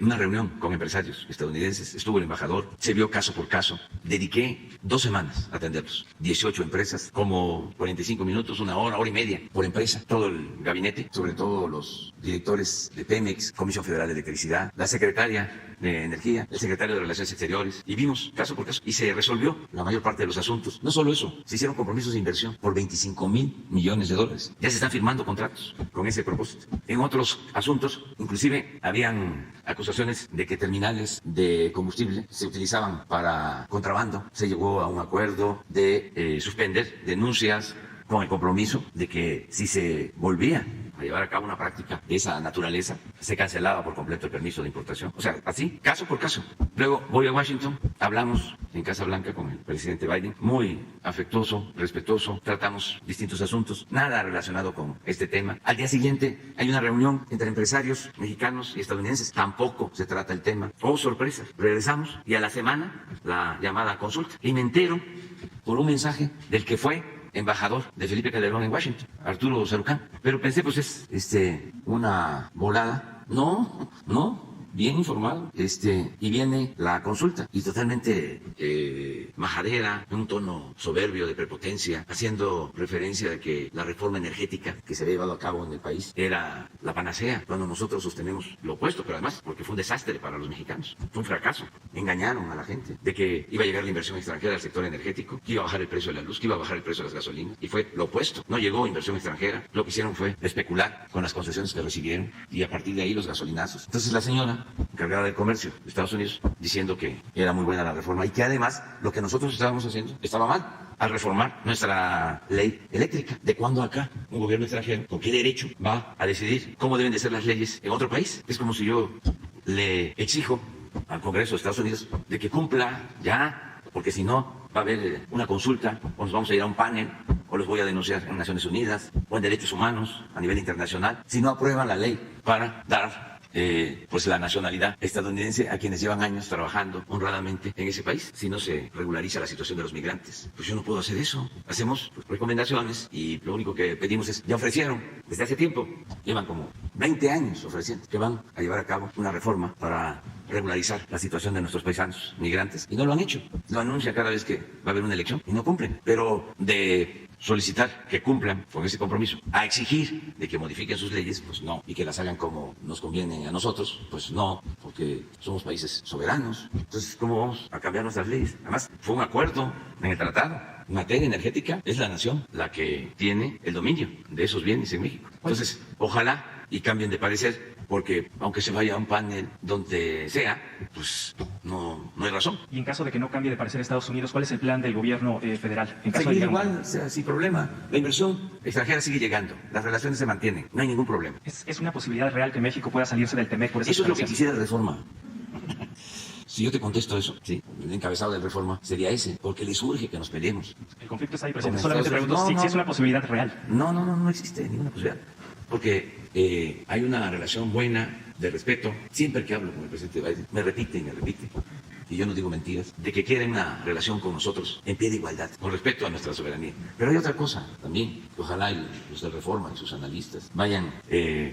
una reunión con empresarios estadounidenses, estuvo el embajador, se vio caso por caso, dediqué 2 semanas a atenderlos, 18 empresas, como 45 minutos, 1 hora, hora y media por empresa, todo el gabinete, sobre todo los directores de Pemex, Comisión Federal de Electricidad, la secretaria de Energía, el secretario de Relaciones Exteriores, y vimos caso por caso, y se resolvió la mayor parte de los asuntos. No solo eso, se hicieron compromisos de inversión por $25,000 millones. Ya se están firmando contratos con ese propósito. En otros asuntos, inclusive, habían acusaciones de que terminales de combustible se utilizaban para contrabando. Se llegó a un acuerdo de suspender denuncias con el compromiso de que si se volvía a llevar a cabo una práctica de esa naturaleza, se cancelaba por completo el permiso de importación. O sea, así, caso por caso. Luego voy a Washington, hablamos en Casa Blanca con el presidente Biden, muy afectuoso, respetuoso, tratamos distintos asuntos, nada relacionado con este tema. Al día siguiente hay una reunión entre empresarios mexicanos y estadounidenses, tampoco se trata el tema. Oh, sorpresa, regresamos y a la semana la llamada consulta. Y me entero por un mensaje del que fue embajador de Felipe Calderón en Washington, Arturo Sarucán. Pero pensé, pues es una volada. No, bien informado, y viene la consulta, y totalmente majadera, en un tono soberbio de prepotencia, haciendo referencia de que la reforma energética que se había llevado a cabo en el país era la panacea, cuando nosotros sostenemos lo opuesto, pero además porque fue un desastre para los mexicanos, fue un fracaso. Engañaron a la gente de que iba a llegar la inversión extranjera al sector energético, que iba a bajar el precio de la luz, que iba a bajar el precio de las gasolinas, y fue lo opuesto. No llegó inversión extranjera, lo que hicieron fue especular con las concesiones que recibieron, y a partir de ahí los gasolinazos. Entonces la señora encargada del comercio de Estados Unidos diciendo que era muy buena la reforma y que además lo que nosotros estábamos haciendo estaba mal al reformar nuestra ley eléctrica. ¿De cuándo acá un gobierno extranjero con qué derecho va a decidir cómo deben de ser las leyes en otro país? Es como si yo le exijo al Congreso de Estados Unidos de que cumpla ya, porque si no va a haber una consulta o nos vamos a ir a un panel o los voy a denunciar en Naciones Unidas o en Derechos Humanos a nivel internacional si no aprueban la ley para dar pues la nacionalidad estadounidense a quienes llevan años trabajando honradamente en ese país. Si no se regulariza la situación de los migrantes, pues yo no puedo hacer eso. Hacemos pues, recomendaciones y lo único que pedimos es, ya ofrecieron desde hace tiempo, llevan como 20 años ofreciendo que van a llevar a cabo una reforma para regularizar la situación de nuestros paisanos migrantes y no lo han hecho. Lo anuncian cada vez que va a haber una elección y no cumplen. Pero de solicitar que cumplan con ese compromiso, a exigir de que modifiquen sus leyes, pues no, y que las hagan como nos conviene a nosotros, pues no, porque somos países soberanos. Entonces, ¿cómo vamos a cambiar nuestras leyes? Además, fue un acuerdo en el tratado. En materia energética, es la nación la que tiene el dominio de esos bienes en México. Entonces, ojalá y cambien de parecer, porque aunque se vaya a un panel donde sea, pues no hay razón. Y en caso de que no cambie de parecer Estados Unidos, ¿cuál es el plan del gobierno federal? En caso Seguir de igual, o sea, sin problema. La inversión extranjera sigue llegando, las relaciones se mantienen, no hay ningún problema. ¿Es una posibilidad real que México pueda salirse del TEMEC por esas Eso es lo que carencias? quisiera Reforma. Si yo te contesto eso, sí, el encabezado de Reforma sería ese, porque les urge que nos peleemos. El conflicto está ahí presente. Como Solamente Estados pregunto Unidos. si es una posibilidad real. No existe ninguna posibilidad. Porque hay una relación buena de respeto. Siempre que hablo con el presidente Biden, me repite y me repite, y yo no digo mentiras, de que quieren una relación con nosotros en pie de igualdad, con respeto a nuestra soberanía. Pero hay otra cosa también, que ojalá los de Reforma y sus analistas vayan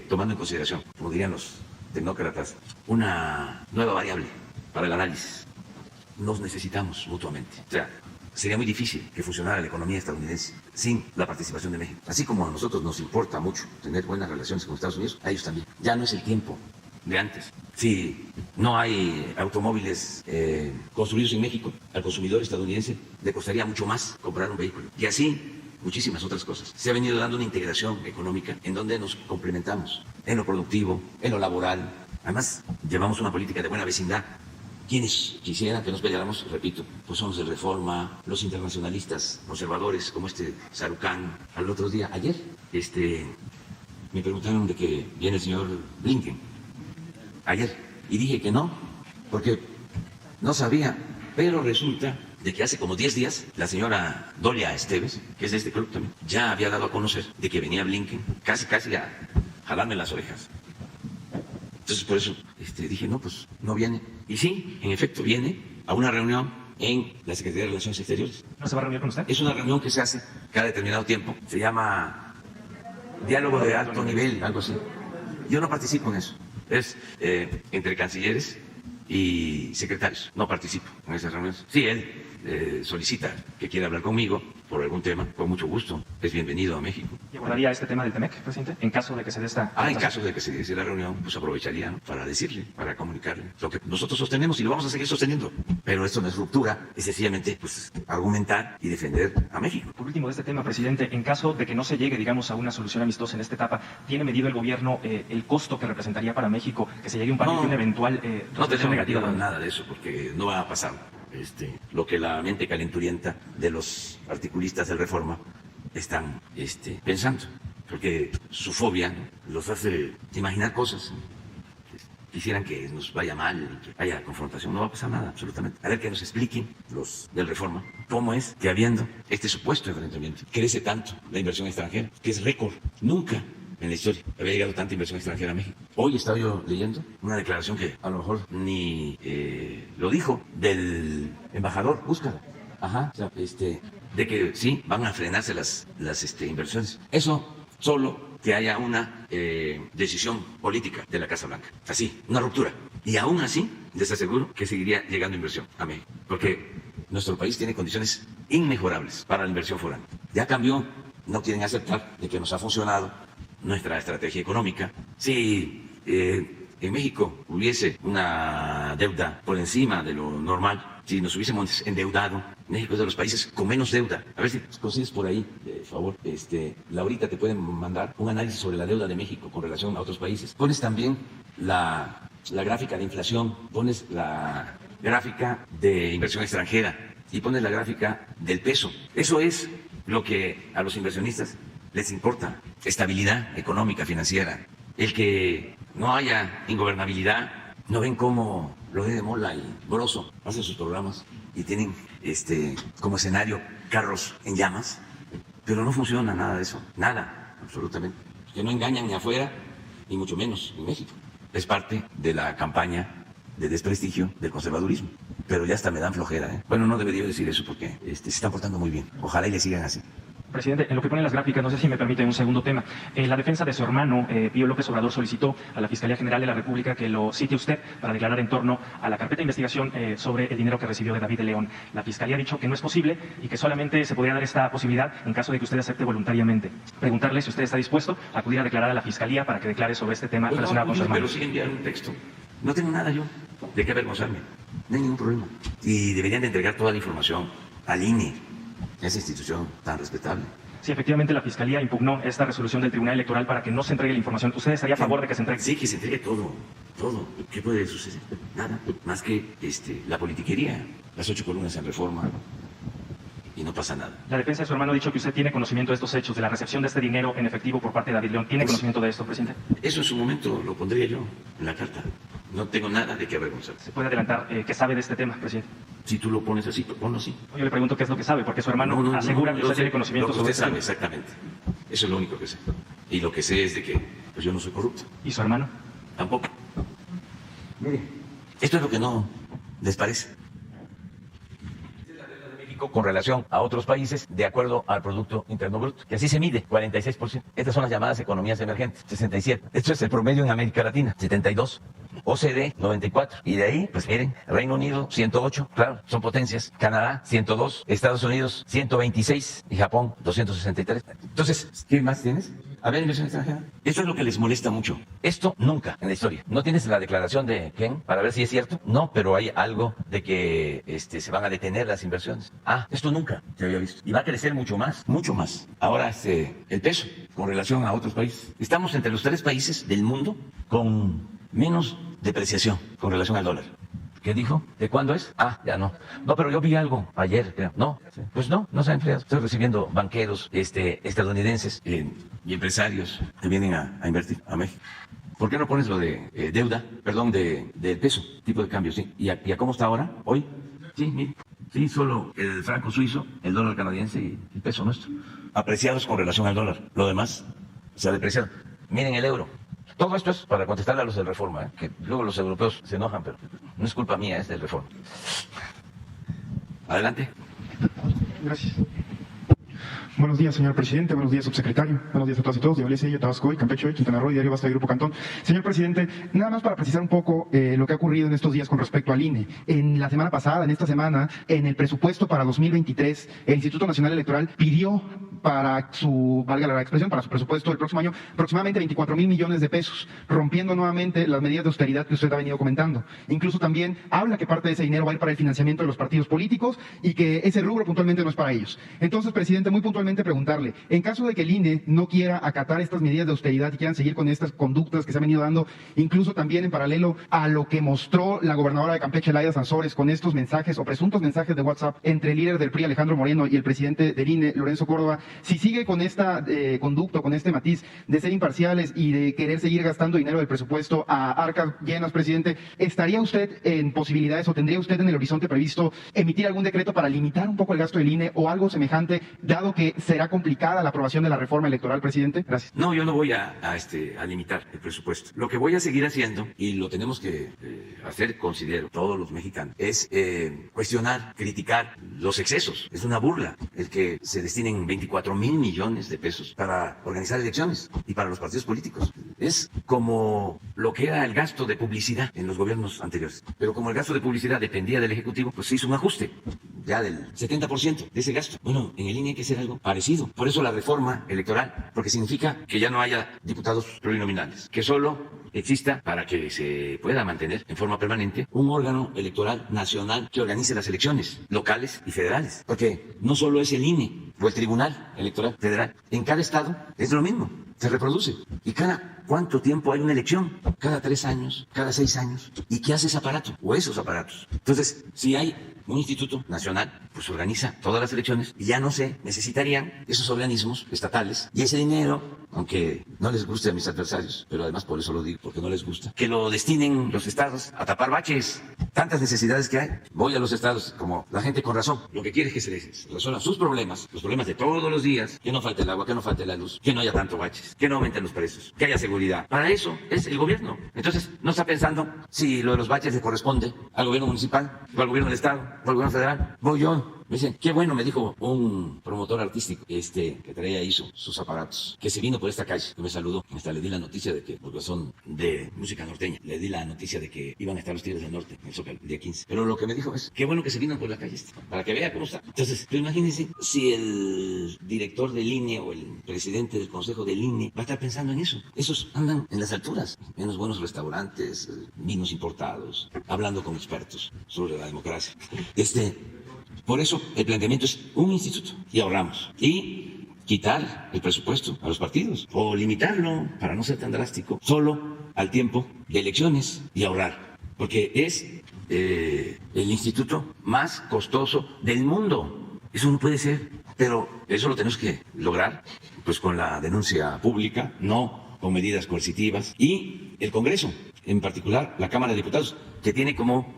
tomando en consideración, como dirían los tecnócratas, una nueva variable para el análisis. Nos necesitamos mutuamente. O sea, sería muy difícil que funcionara la economía estadounidense sin la participación de México. Así como a nosotros nos importa mucho tener buenas relaciones con Estados Unidos, a ellos también. Ya no es el tiempo de antes. Si no hay automóviles construidos en México, al consumidor estadounidense le costaría mucho más comprar un vehículo. Y así muchísimas otras cosas. Se ha venido dando una integración económica en donde nos complementamos en lo productivo, en lo laboral. Además, llevamos una política de buena vecindad. Quienes quisieran que nos peleáramos, repito, pues son los de Reforma, los internacionalistas conservadores, como Sarucán. Al otro día, ayer, me preguntaron de que viene el señor Blinken. Ayer. Y dije que no, porque no sabía. Pero resulta de que hace como 10 días, la señora Dolia Esteves, que es de este club también, ya había dado a conocer de que venía Blinken, casi a jalarme las orejas. Entonces, por eso dije, no, pues no viene. Y sí, en efecto, viene a una reunión en la Secretaría de Relaciones Exteriores. ¿No se va a reunir con usted? Es una reunión que se hace cada determinado tiempo. Se llama Diálogo de Alto Nivel, algo así. Yo no participo en eso. Es entre cancilleres y secretarios. No participo en esas reuniones. Sí, él solicita que quiera hablar conmigo por algún tema, con mucho gusto. Es bienvenido a México. ¿Y abordaría este tema del TEMEC, presidente, en caso de que se dé esta... En caso de que se diese la reunión, pues aprovecharía, ¿no?, para decirle, para comunicarle lo que nosotros sostenemos y lo vamos a seguir sosteniendo. Pero esto no es ruptura, es sencillamente pues, argumentar y defender a México. Por último de este tema, presidente, en caso de que no se llegue, digamos, a una solución amistosa en esta etapa, ¿tiene medido el gobierno el costo que representaría para México que se llegue a un panel de una eventual No resolución tenemos negativa? nada de eso, porque no va a pasar. Lo que la mente calenturienta de los articulistas del Reforma están pensando, porque su fobia, ¿no?, los hace imaginar cosas. Quisieran que nos vaya mal, que haya confrontación. No va a pasar nada, absolutamente. A ver que nos expliquen los del Reforma cómo es que habiendo este supuesto enfrentamiento crece tanto la inversión extranjera, que es récord. Nunca en la historia había llegado tanta inversión extranjera a México. Hoy estaba yo leyendo una declaración que a lo mejor ni lo dijo, del embajador Úscar. O sea, de que sí, van a frenarse las inversiones. Eso solo que haya una decisión política de la Casa Blanca. Así, una ruptura. Y aún así, les aseguro que seguiría llegando inversión a México, porque nuestro país tiene condiciones inmejorables para la inversión foránea. Ya cambió, no quieren aceptar de que nos ha funcionado nuestra estrategia económica. Si en México hubiese una deuda por encima de lo normal, si nos hubiésemos endeudado, México es de los países con menos deuda. A ver si consigues por ahí, por favor, Laurita te pueden mandar un análisis sobre la deuda de México con relación a otros países. Pones también la gráfica de inflación, pones la gráfica de inversión extranjera y pones la gráfica del peso. Eso es lo que a los inversionistas les importa, estabilidad económica, financiera. El que no haya ingobernabilidad, no ven cómo Loret de Mola y Broso hacen sus programas y tienen como escenario carros en llamas, pero no funciona nada de eso, nada, absolutamente. Que no engañan ni afuera, ni mucho menos en México. Es parte de la campaña de desprestigio del conservadurismo, pero ya hasta me dan flojera, ¿eh? Bueno, no debería decir eso porque se están portando muy bien. Ojalá y le sigan así. Presidente, en lo que ponen las gráficas, no sé si me permite un segundo tema. La defensa de su hermano, Pío López Obrador, solicitó a la Fiscalía General de la República que lo cite usted para declarar en torno a la carpeta de investigación sobre el dinero que recibió de David de León. La Fiscalía ha dicho que no es posible y que solamente se podría dar esta posibilidad en caso de que usted acepte voluntariamente. Preguntarle si usted está dispuesto a acudir a declarar a la Fiscalía para que declare sobre este tema relacionado con su hermano. Pero sí enviar un texto. No tengo nada yo de qué avergonzarme. No hay ningún problema. Y deberían de entregar toda la información al INE, esa institución tan respetable. Sí, efectivamente la Fiscalía impugnó esta resolución del Tribunal Electoral para que no se entregue la información. ¿Usted estaría a favor de que se entregue? Sí, que se entregue todo, todo. ¿Qué puede suceder? Nada, más que la politiquería, las 8 columnas en Reforma, y no pasa nada. La defensa de su hermano ha dicho que usted tiene conocimiento de estos hechos, de la recepción de este dinero en efectivo por parte de David León. ¿Tiene conocimiento de esto, presidente? Eso en su momento lo pondría yo en la carta. No tengo nada de qué avergonzar. ¿Se puede adelantar qué sabe de este tema, presidente? Si tú lo pones así, ponlo así. Yo le pregunto qué es lo que sabe, porque su hermano asegura que usted tiene conocimiento sobre usted sabe, exactamente. Eso es lo único que sé. Y lo que sé es de que pues yo no soy corrupto. ¿Y su hermano? Tampoco. Mire, esto es lo que no les parece. Con relación a otros países de acuerdo al Producto Interno Bruto, que así se mide, 46%. Estas son las llamadas economías emergentes, 67%. Esto es el promedio en América Latina, 72%. OCDE, 94%. Y de ahí, pues miren, Reino Unido, 108%, claro, son potencias. Canadá, 102%. Estados Unidos, 126%. Y Japón, 263%. Entonces, ¿qué más tienes? A ver, inversión extranjera. Esto es lo que les molesta mucho. Esto nunca en la historia. ¿No tienes la declaración de Ken para ver si es cierto? No, pero hay algo de que se van a detener las inversiones. Ah, esto nunca se había visto. Y va a crecer mucho más, mucho más. Ahora, el peso con relación a otros países. Estamos entre los 3 países del mundo con menos depreciación con relación al dólar. ¿Qué dijo? ¿De cuándo es? Ah, ya no. No, pero yo vi algo ayer, creo. No, pues no se ha enfriado. Estoy recibiendo banqueros estadounidenses y empresarios que vienen a invertir a México. ¿Por qué no pones lo de deuda, perdón, del peso, tipo de cambio, sí? ¿Y a cómo está ahora, hoy? Sí, mire. Sí, solo el franco suizo, el dólar canadiense y el peso nuestro. Apreciados con relación al dólar. Lo demás se ha depreciado. Miren el euro. Todo esto es para contestarle a los del Reforma, que luego los europeos se enojan, pero no es culpa mía, es del Reforma. Adelante. Gracias. Buenos días, señor presidente. Buenos días, subsecretario. Buenos días a todas y todos. Diego Sello, Tabasco, Campeche, Quintana Roo, Diario Basta y Grupo Cantón. Señor presidente, nada más para precisar un poco lo que ha ocurrido en estos días con respecto al INE. En la semana pasada, en esta semana, en el presupuesto para 2023, el Instituto Nacional Electoral pidió para su, valga la expresión, para su presupuesto del próximo año, aproximadamente 24,000 millones de pesos, rompiendo nuevamente las medidas de austeridad que usted ha venido comentando. Incluso también habla que parte de ese dinero va a ir para el financiamiento de los partidos políticos y que ese rubro puntualmente no es para ellos. Entonces, presidente, muy puntualmente preguntarle, en caso de que el INE no quiera acatar estas medidas de austeridad y quieran seguir con estas conductas que se han venido dando, incluso también en paralelo a lo que mostró la gobernadora de Campeche, Laida Sansores, con estos mensajes o presuntos mensajes de WhatsApp entre el líder del PRI, Alejandro Moreno, y el presidente del INE, Lorenzo Córdoba, si sigue con esta conducto, con este matiz de ser imparciales y de querer seguir gastando dinero del presupuesto a arcas llenas, presidente, ¿estaría usted en posibilidades o tendría usted en el horizonte previsto emitir algún decreto para limitar un poco el gasto del INE o algo semejante, dado que será complicada la aprobación de la reforma electoral, presidente? Gracias. No, yo no voy a limitar el presupuesto. Lo que voy a seguir haciendo, y lo tenemos que hacer, considero, todos los mexicanos, es cuestionar, criticar los excesos. Es una burla el que se destinen 24 24,000 millones de pesos para organizar elecciones y para los partidos políticos. Es como lo que era el gasto de publicidad en los gobiernos anteriores. Pero como el gasto de publicidad dependía del Ejecutivo, pues se hizo un ajuste ya del 70% de ese gasto. Bueno, en el INE hay que hacer algo parecido. Por eso la reforma electoral, porque significa que ya no haya diputados plurinominales, que solo exista, para que se pueda mantener en forma permanente, un órgano electoral nacional que organice las elecciones locales y federales. Porque no solo es el INE o el Tribunal Electoral Federal. En cada estado es lo mismo. Se reproduce. ¿Y cada cuánto tiempo hay una elección? Cada 3 años, cada 6 años. ¿Y qué hace ese aparato o esos aparatos? Entonces, si hay un instituto nacional, pues organiza todas las elecciones y ya no se necesitarían esos organismos estatales. Y ese dinero, aunque no les guste a mis adversarios, pero además por eso lo digo, porque no les gusta, que lo destinen los estados a tapar baches. Tantas necesidades que hay. Voy a los estados, como la gente con razón, lo que quiere es que se les resuelvan sus problemas, los problemas de todos los días, que no falte el agua, que no falte la luz, que no haya tanto baches, que no aumenten los precios, que haya seguridad. Para eso es el gobierno. Entonces, no está pensando si lo de los baches le corresponde al gobierno municipal, o al gobierno del estado, o al gobierno federal. Voy yo. Me dicen, qué bueno, me dijo un promotor artístico que traía hizo sus aparatos, que se vino por esta calle, que me saludó. Hasta le di la noticia de que, porque son de música norteña, le di la noticia de que iban a estar los Tigres del Norte en el Zócalo el día 15. Pero lo que me dijo es, qué bueno que se vino por la calle para que vea cómo está. Entonces, pues imagínense si el director del INE o el presidente del consejo del INE va a estar pensando en eso. Esos andan en las alturas, en los buenos restaurantes, vinos importados, hablando con expertos sobre la democracia. Por eso el planteamiento es un instituto y ahorramos. Y quitar el presupuesto a los partidos o limitarlo para no ser tan drástico solo al tiempo de elecciones y ahorrar. Porque es el instituto más costoso del mundo. Eso no puede ser. Pero eso lo tenemos que lograr pues con la denuncia pública, no con medidas coercitivas. Y el Congreso, en particular la Cámara de Diputados, que tiene como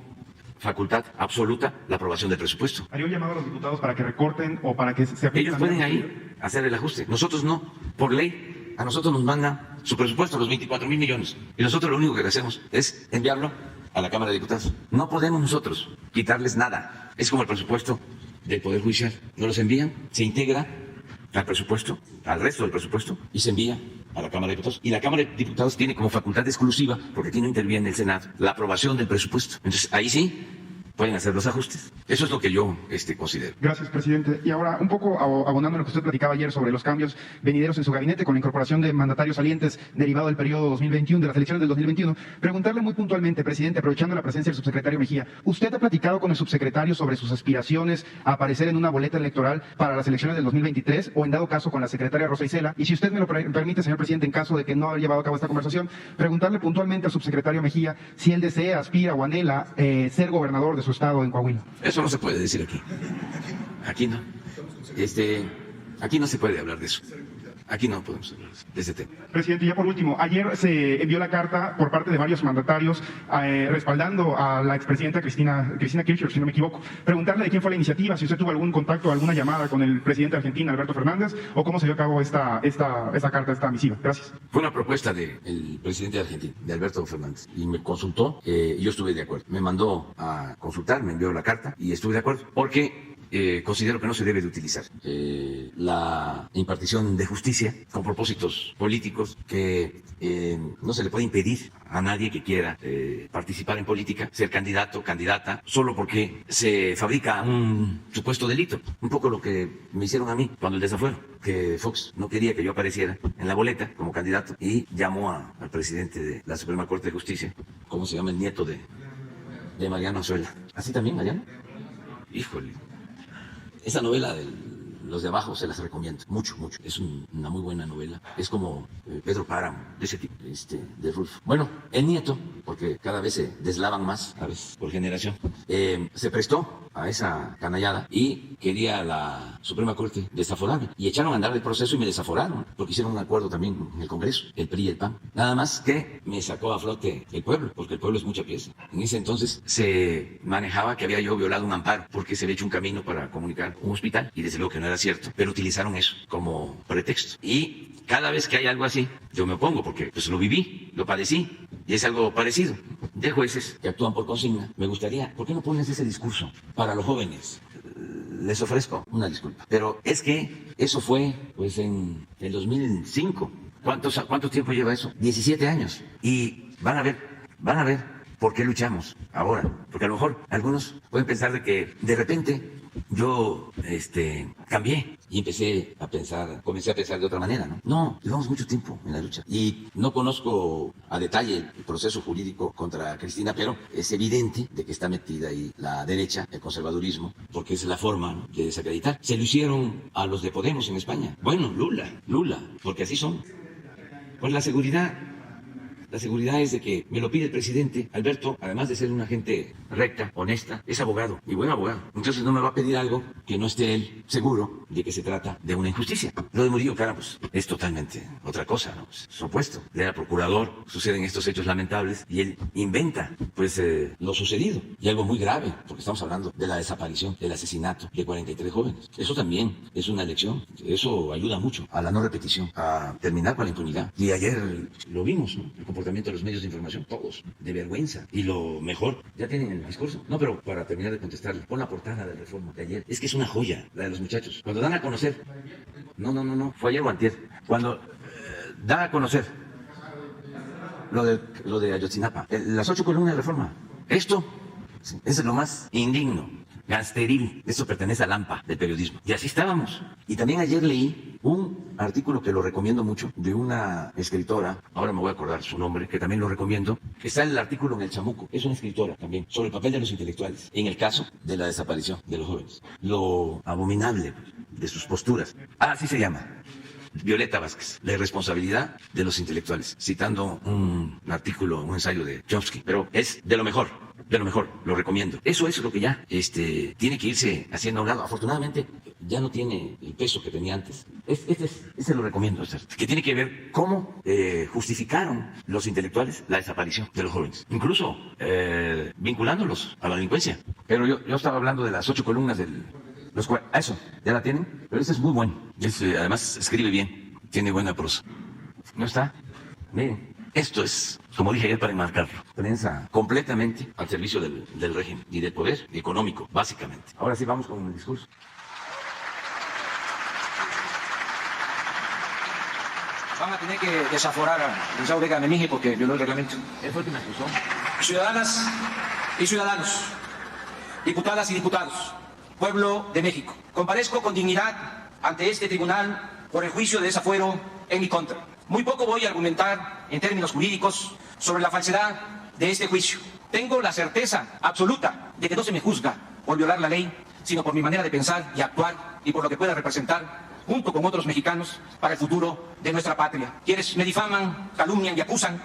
facultad absoluta la aprobación del presupuesto. ¿Haría un llamado a los diputados para que recorten o para que se apliquen? Ellos pueden ahí hacer el ajuste. Nosotros no. Por ley, a nosotros nos mandan su presupuesto, los 24,000 millones. Y nosotros lo único que hacemos es enviarlo a la Cámara de Diputados. No podemos nosotros quitarles nada. Es como el presupuesto del Poder Judicial. Nos los envían, se integra al presupuesto, al resto del presupuesto, y se envía a la Cámara de Diputados. Y la Cámara de Diputados tiene como facultad exclusiva, porque aquí no interviene el Senado, la aprobación del presupuesto. Entonces, ahí sí pueden hacer los ajustes. Eso es lo que yo considero. Gracias, presidente. Y ahora, un poco abonando lo que usted platicaba ayer sobre los cambios venideros en su gabinete con la incorporación de mandatarios salientes derivado del periodo 2021, de las elecciones del 2021, preguntarle muy puntualmente, presidente, aprovechando la presencia del subsecretario Mejía, ¿usted ha platicado con el subsecretario sobre sus aspiraciones a aparecer en una boleta electoral para las elecciones del 2023 o en dado caso con la secretaria Rosa Isela? Y si usted me lo permite, señor presidente, en caso de que no haya llevado a cabo esta conversación, preguntarle puntualmente al subsecretario Mejía si él desea, aspira o anhela ser gobernador de su estado en Coahuila. Eso no se puede decir aquí. Aquí no. Aquí no se puede hablar de eso. Aquí no podemos hablar de ese tema. Presidente, ya por último, ayer se envió la carta por parte de varios mandatarios respaldando a la expresidenta Cristina Kirchner, si no me equivoco. Preguntarle de quién fue la iniciativa, si usted tuvo algún contacto, alguna llamada con el presidente de Argentina, Alberto Fernández, o cómo se dio a cabo esta carta, esta misiva. Gracias. Fue una propuesta del presidente de Argentina, de Alberto Fernández, y me consultó y yo estuve de acuerdo. Me mandó a consultar, me envió la carta y estuve de acuerdo, porque considero que no se debe de utilizar la impartición de justicia con propósitos políticos, que no se le puede impedir a nadie que quiera participar en política, ser candidato, candidata, solo porque se fabrica un supuesto delito. Un poco lo que me hicieron a mí cuando el desafuero, que Fox no quería que yo apareciera en la boleta como candidato y llamó al presidente de la Suprema Corte de Justicia, ¿cómo se llama? El nieto de Mariano Azuela. ¿Así también, Mariano? Híjole. Esa novela de Los de Abajo se las recomiendo, mucho, mucho. Es una muy buena novela. Es como Pedro Páramo, de ese tipo, de Rulfo. Bueno, el nieto, porque cada vez se deslavan más, ¿sabes? Por generación, se prestó a esa canallada y quería la Suprema Corte desaforarme. Y echaron a andar el proceso y me desaforaron, porque hicieron un acuerdo también en el Congreso, el PRI y el PAN. Nada más que me sacó a flote el pueblo, porque el pueblo es mucha pieza. En ese entonces se manejaba que había yo violado un amparo, porque se había hecho un camino para comunicar un hospital, y desde luego que no era cierto, pero utilizaron eso como pretexto. Y cada vez que hay algo así, yo me opongo, porque pues lo viví, lo padecí, y es algo parecido. De jueces que actúan por consigna, me gustaría, ¿por qué no pones ese discurso para los jóvenes? les ofrezco una disculpa. Pero es que eso fue pues en el 2005. ¿Cuánto tiempo lleva eso? 17 años. Y van a ver por qué luchamos ahora. Porque a lo mejor algunos pueden pensar de que de repente yo cambié y comencé a pensar de otra manera, ¿no? No, llevamos mucho tiempo en la lucha y no conozco a detalle el proceso jurídico contra Cristina, pero es evidente de que está metida ahí la derecha, el conservadurismo, porque es la forma, ¿no?, de desacreditar. Se lo hicieron a los de Podemos en España. Bueno, Lula, porque así son. Pues la seguridad es de que me lo pide el presidente. Alberto, además de ser una gente recta, honesta, es abogado y buen abogado. Entonces no me va a pedir algo que no esté él seguro de que se trata de una injusticia. Lo de Murillo Karam, pues, es totalmente otra cosa, ¿no? Pues, supuesto. Él era procurador, suceden estos hechos lamentables y él inventa, pues, lo sucedido. Y algo muy grave, porque estamos hablando de la desaparición, del asesinato de 43 jóvenes. Eso también es una lección. Eso ayuda mucho a la no repetición, a terminar con la impunidad. Y ayer lo vimos, ¿no? El comportamiento de los medios de información, todos, de vergüenza. Y lo mejor, ya tienen el discurso. No, pero para terminar de contestarle, pon la portada de Reforma de ayer. Es que es una joya, la de los muchachos. Cuando dan a conocer... No, fue ayer o antier. Cuando dan a conocer lo de Ayotzinapa, las 8 columnas de Reforma. Esto es lo más indigno, gangsteril. Eso pertenece al AMPA del periodismo. Y así estábamos. Y también ayer leí un artículo que lo recomiendo mucho, de una escritora, ahora me voy a acordar su nombre, que también lo recomiendo. Está el artículo en El Chamuco, es una escritora también, sobre el papel de los intelectuales en el caso de la desaparición de los jóvenes. Lo abominable de sus posturas. Así se llama. Violeta Vázquez, la irresponsabilidad de los intelectuales, citando un artículo, un ensayo de Chomsky, pero es de lo mejor, lo recomiendo. Eso es lo que ya tiene que irse haciendo a un lado. Afortunadamente ya no tiene el peso que tenía antes. Ese lo recomiendo, que tiene que ver cómo justificaron los intelectuales la desaparición de los jóvenes, incluso vinculándolos a la delincuencia. Pero yo estaba hablando de las 8 columnas del... Eso, ¿ya la tienen? Pero ese es muy bueno. Además, escribe bien. Tiene buena prosa. ¿No está? Miren, esto es, como dije ayer, para enmarcarlo. Prensa completamente al servicio del régimen y del poder económico, básicamente. Ahora sí, vamos con el discurso. Van a tener que desaforar a Gonzalo Vega Memije porque violó el reglamento. Él fue el que me acusó. Ciudadanas y ciudadanos, diputadas y diputados, pueblo de México, comparezco con dignidad ante este tribunal por el juicio de desafuero en mi contra. Muy poco voy a argumentar en términos jurídicos sobre la falsedad de este juicio. Tengo la certeza absoluta de que no se me juzga por violar la ley, sino por mi manera de pensar y actuar y por lo que pueda representar junto con otros mexicanos para el futuro de nuestra patria. Quienes me difaman, calumnian y acusan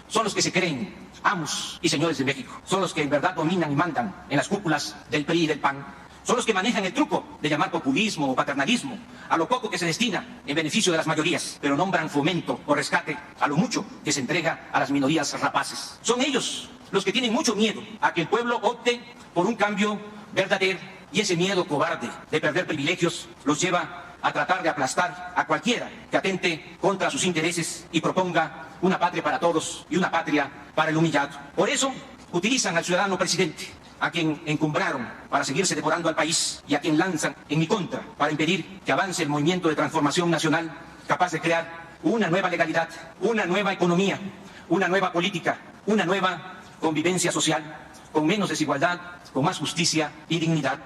son los que se creen amos y señores de México. Son los que en verdad dominan y mandan en las cúpulas del PRI y del PAN. Son los que manejan el truco de llamar populismo o paternalismo a lo poco que se destina en beneficio de las mayorías, pero nombran fomento o rescate a lo mucho que se entrega a las minorías rapaces. Son ellos los que tienen mucho miedo a que el pueblo opte por un cambio verdadero, y ese miedo cobarde de perder privilegios los lleva a tratar de aplastar a cualquiera que atente contra sus intereses y proponga una patria para todos y una patria para el humillado. Por eso utilizan al ciudadano presidente, a quien encumbraron para seguirse devorando al país y a quien lanzan en mi contra para impedir que avance el movimiento de transformación nacional capaz de crear una nueva legalidad, una nueva economía, una nueva política, una nueva convivencia social, con menos desigualdad, con más justicia y dignidad.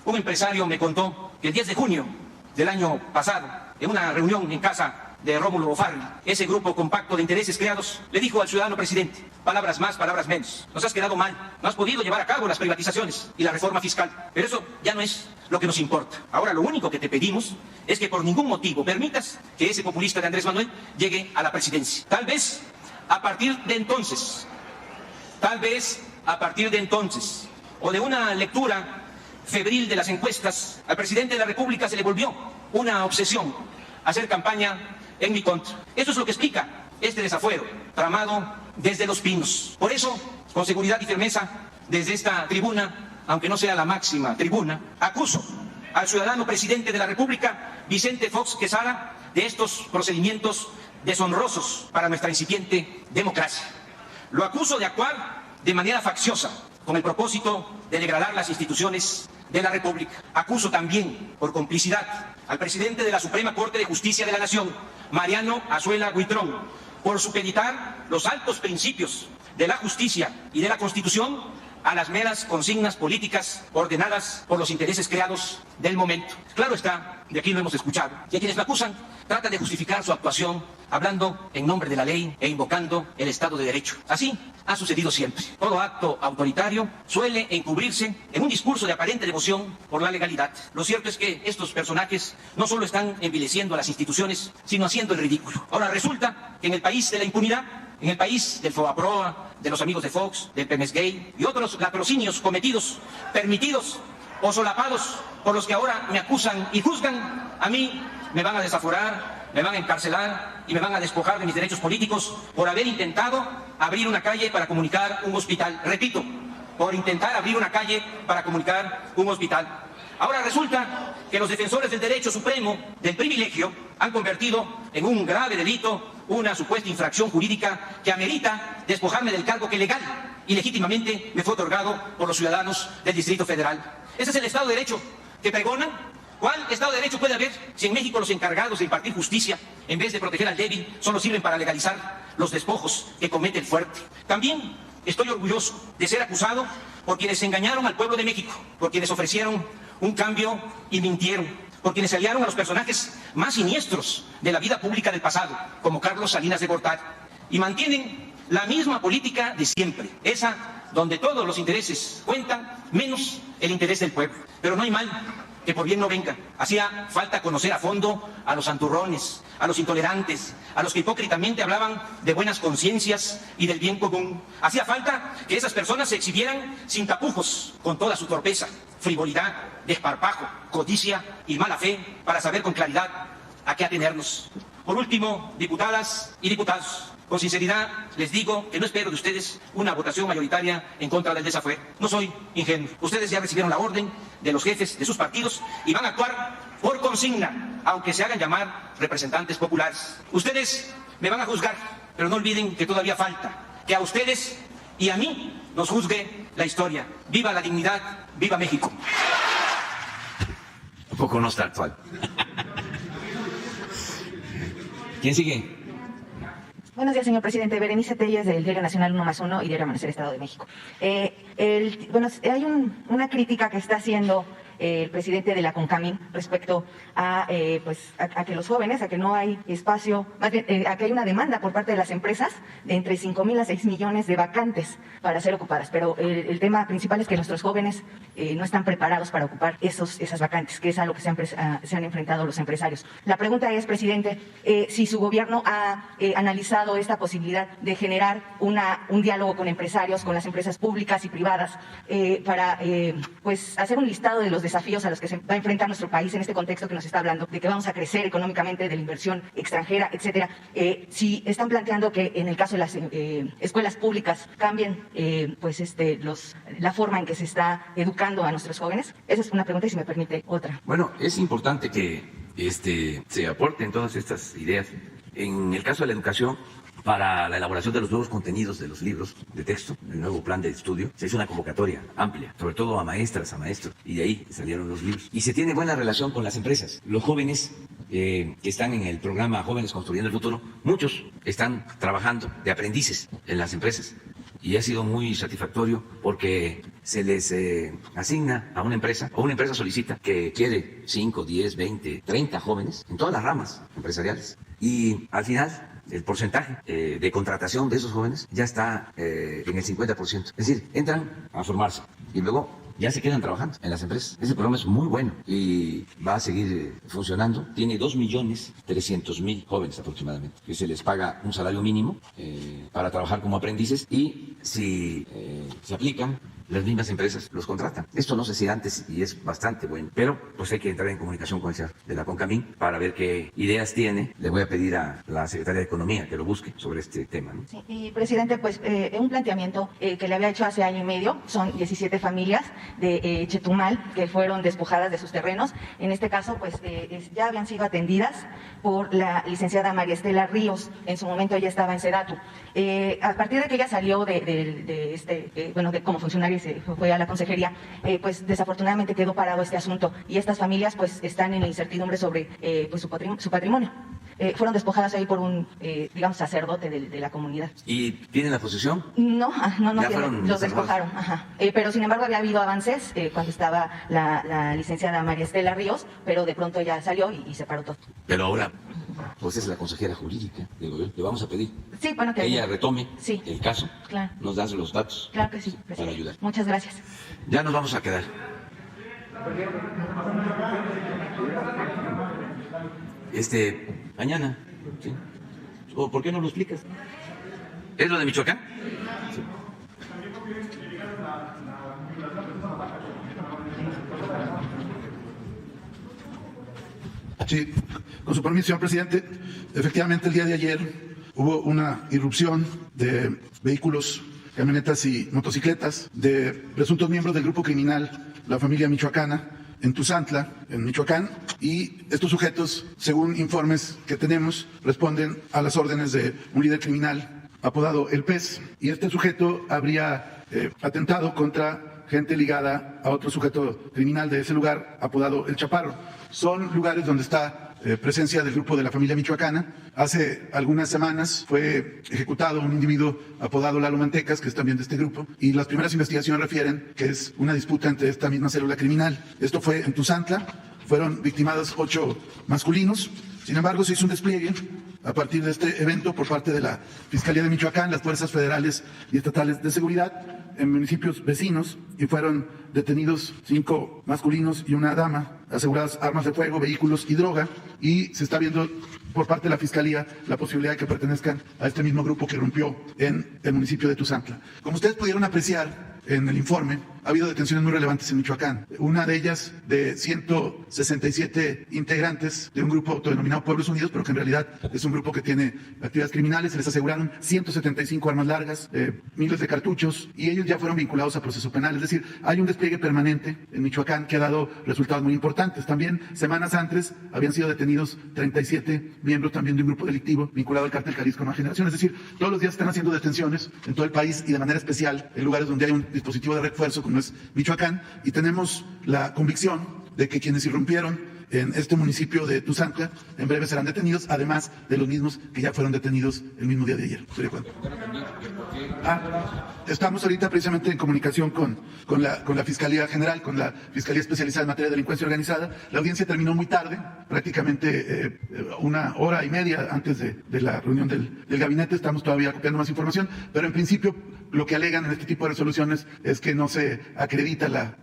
Un empresario me contó que el 10 de junio del año pasado, en una reunión en casa de Rómulo Bofarri, ese grupo compacto de intereses creados, le dijo al ciudadano presidente: palabras más, palabras menos, nos has quedado mal, no has podido llevar a cabo las privatizaciones y la reforma fiscal, pero eso ya no es lo que nos importa. Ahora lo único que te pedimos es que por ningún motivo permitas que ese populista de Andrés Manuel llegue a la presidencia. Tal vez a partir de entonces, o de una lectura febril de las encuestas, al presidente de la República se le volvió una obsesión hacer campaña en mi contra. Eso es lo que explica este desafuero tramado desde Los Pinos. Por eso, con seguridad y firmeza, desde esta tribuna, aunque no sea la máxima tribuna, acuso al ciudadano presidente de la República, Vicente Fox Quesada, de estos procedimientos deshonrosos para nuestra incipiente democracia. Lo acuso de actuar de manera facciosa, con el propósito de degradar las instituciones de la República. Acuso también por complicidad al presidente de la Suprema Corte de Justicia de la Nación, Mariano Azuela Huitrón, por supeditar los altos principios de la justicia y de la Constitución a las meras consignas políticas ordenadas por los intereses creados del momento. Claro está, de aquí lo hemos escuchado, y a quienes me acusan tratan de justificar su actuación hablando en nombre de la ley e invocando el Estado de Derecho. Así ha sucedido siempre. Todo acto autoritario suele encubrirse en un discurso de aparente devoción por la legalidad. Lo cierto es que estos personajes no solo están envileciendo a las instituciones, sino haciendo el ridículo. Ahora resulta que en el país de la impunidad, en el país del Fobaproa, de los amigos de Fox, del Pemex Gay y otros latrocinios cometidos, permitidos o solapados por los que ahora me acusan y juzgan, a mí me van a desaforar, me van a encarcelar y me van a despojar de mis derechos políticos por haber intentado abrir una calle para comunicar un hospital. Repito, por intentar abrir una calle para comunicar un hospital. Ahora resulta que los defensores del derecho supremo del privilegio han convertido en un grave delito una supuesta infracción jurídica que amerita despojarme del cargo que legal y legítimamente me fue otorgado por los ciudadanos del Distrito Federal. Ese es el Estado de Derecho que pregonan. ¿Cuál Estado de Derecho puede haber si en México los encargados de impartir justicia, en vez de proteger al débil, solo sirven para legalizar los despojos que comete el fuerte? También estoy orgulloso de ser acusado por quienes engañaron al pueblo de México, por quienes ofrecieron un cambio y mintieron, por quienes se aliaron a los personajes más siniestros de la vida pública del pasado, como Carlos Salinas de Gortari, y mantienen la misma política de siempre, esa donde todos los intereses cuentan, menos el interés del pueblo. Pero no hay mal que por bien no venga. Hacía falta conocer a fondo a los santurrones, a los intolerantes, a los que hipócritamente hablaban de buenas conciencias y del bien común. Hacía falta que esas personas se exhibieran sin tapujos, con toda su torpeza, frivolidad, desparpajo, codicia y mala fe, para saber con claridad a qué atenernos. Por último, diputadas y diputados, con sinceridad les digo que no espero de ustedes una votación mayoritaria en contra del desafuero. No soy ingenuo. Ustedes ya recibieron la orden de los jefes de sus partidos y van a actuar por consigna, aunque se hagan llamar representantes populares. Ustedes me van a juzgar, pero no olviden que todavía falta que a ustedes y a mí nos juzgue la historia. ¡Viva la dignidad! ¡Viva México! Un poco no está actual. ¿Quién sigue? Buenos días, señor presidente. Berenice Telles, del Diario Nacional 1+1 y Diario Amanecer, Estado de México. Hay una crítica que está haciendo el presidente de la CONCAMIN respecto a que los jóvenes, a que no hay espacio, más bien, a que hay una demanda por parte de las empresas de entre 5,000 a 6 millones de vacantes para ser ocupadas. Pero el tema principal es que nuestros jóvenes no están preparados para ocupar esas vacantes, que es a lo que se han enfrentado los empresarios. La pregunta es, presidente, si su gobierno ha analizado esta posibilidad de generar un diálogo con empresarios, con las empresas públicas y privadas, para hacer un listado de los desafíos a los que se va a enfrentar nuestro país en este contexto que nos está hablando, de que vamos a crecer económicamente, de la inversión extranjera, etcétera. Si están planteando que en el caso de las escuelas públicas cambien la forma en que se está educando a nuestros jóvenes. Esa es una pregunta y, si me permite, otra. Bueno, es importante que se aporten todas estas ideas. En el caso de la educación, para la elaboración de los nuevos contenidos de los libros de texto, el nuevo plan de estudio, se hizo una convocatoria amplia, sobre todo a maestras, a maestros, y de ahí salieron los libros. Y se tiene buena relación con las empresas. Los jóvenes que están en el programa Jóvenes Construyendo el Futuro, muchos están trabajando de aprendices en las empresas. Y ha sido muy satisfactorio porque se les asigna a una empresa, o una empresa solicita que quiere 5, 10, 20, 30 jóvenes en todas las ramas empresariales. Y al final, el porcentaje de contratación de esos jóvenes ya está en el 50%. Es decir, entran a formarse y luego ya se quedan trabajando en las empresas. Ese programa es muy bueno y va a seguir funcionando. Tiene 2.300.000 jóvenes aproximadamente, que se les paga un salario mínimo para trabajar como aprendices, y si se aplican, las mismas empresas los contratan. Esto no sé si antes, y es bastante bueno, pero pues hay que entrar en comunicación con el señor de la CONCAMIN para ver qué ideas tiene. Le voy a pedir a la Secretaría de Economía que lo busque sobre este tema, ¿no? Sí, y presidente, un planteamiento que le había hecho hace año y medio. Son 17 familias de Chetumal que fueron despojadas de sus terrenos. En este caso, ya habían sido atendidas por la licenciada María Estela Ríos. En su momento ella estaba en Sedatu. A partir de que ella salió como funcionario Nacionales, fue a la consejería, pues desafortunadamente quedó parado este asunto y estas familias pues están en la incertidumbre sobre pues, su patrimonio. Fueron despojadas ahí por un, digamos, sacerdote de la comunidad. ¿Y tienen la posesión? No, Ya fueron los desarmados. despojaron. Ajá. Pero sin embargo había habido avances cuando estaba la licenciada María Estela Ríos, pero de pronto ya salió y se paró todo. Pero ahora, pues es la consejera jurídica del gobierno. Le vamos a pedir Sí, bueno, que que ella retome Sí. el caso. Claro. Nos das los datos Claro que sí, para presidente. ayudar. Muchas gracias. Ya nos vamos a quedar. Mañana, ¿sí? ¿O por qué no lo explicas? ¿Es lo de Michoacán? Sí. Sí, con su permiso, señor presidente. Efectivamente, el día de ayer hubo una irrupción de vehículos, camionetas y motocicletas de presuntos miembros del grupo criminal La Familia Michoacana en Tuzantla, en Michoacán, y estos sujetos, según informes que tenemos, responden a las órdenes de un líder criminal apodado El Pez, y este sujeto habría atentado contra gente ligada a otro sujeto criminal de ese lugar apodado El Chaparro. Son lugares donde está presencia del grupo de La Familia Michoacana. Hace algunas semanas fue ejecutado un individuo apodado Lalo Mantecas, que es también de este grupo, y las primeras investigaciones refieren que es una disputa entre esta misma célula criminal. Esto fue en Tuzantla, fueron victimados 8 masculinos. Sin embargo, se hizo un despliegue a partir de este evento por parte de la Fiscalía de Michoacán, las fuerzas federales y estatales de seguridad en municipios vecinos, y fueron detenidos 5 masculinos y una dama, aseguradas armas de fuego, vehículos y droga, y se está viendo por parte de la Fiscalía la posibilidad de que pertenezcan a este mismo grupo que irrumpió en el municipio de Tuzantla. Como ustedes pudieron apreciar en el informe, ha habido detenciones muy relevantes en Michoacán. Una de ellas de 167 integrantes de un grupo autodenominado Pueblos Unidos, pero que en realidad es un grupo que tiene actividades criminales. Se les aseguraron 175 armas largas, miles de cartuchos, y ellos ya fueron vinculados a proceso penal. Es decir, hay un despliegue permanente en Michoacán que ha dado resultados muy importantes. También, semanas antes, habían sido detenidos 37 miembros también de un grupo delictivo vinculado al cártel Jalisco Nueva Generación. Es decir, todos los días están haciendo detenciones en todo el país y de manera especial en lugares donde hay un dispositivo de refuerzo como es Michoacán, y tenemos la convicción de que quienes irrumpieron en este municipio de Tuzantla en breve serán detenidos, además de los mismos que ya fueron detenidos el mismo día de ayer. Estamos ahorita precisamente en comunicación con la Fiscalía General, con la Fiscalía Especializada en Materia de Delincuencia Organizada. La audiencia terminó muy tarde, prácticamente una hora y media antes de la reunión del gabinete. Estamos todavía copiando más información, pero en principio lo que alegan en este tipo de resoluciones es que no se acredita la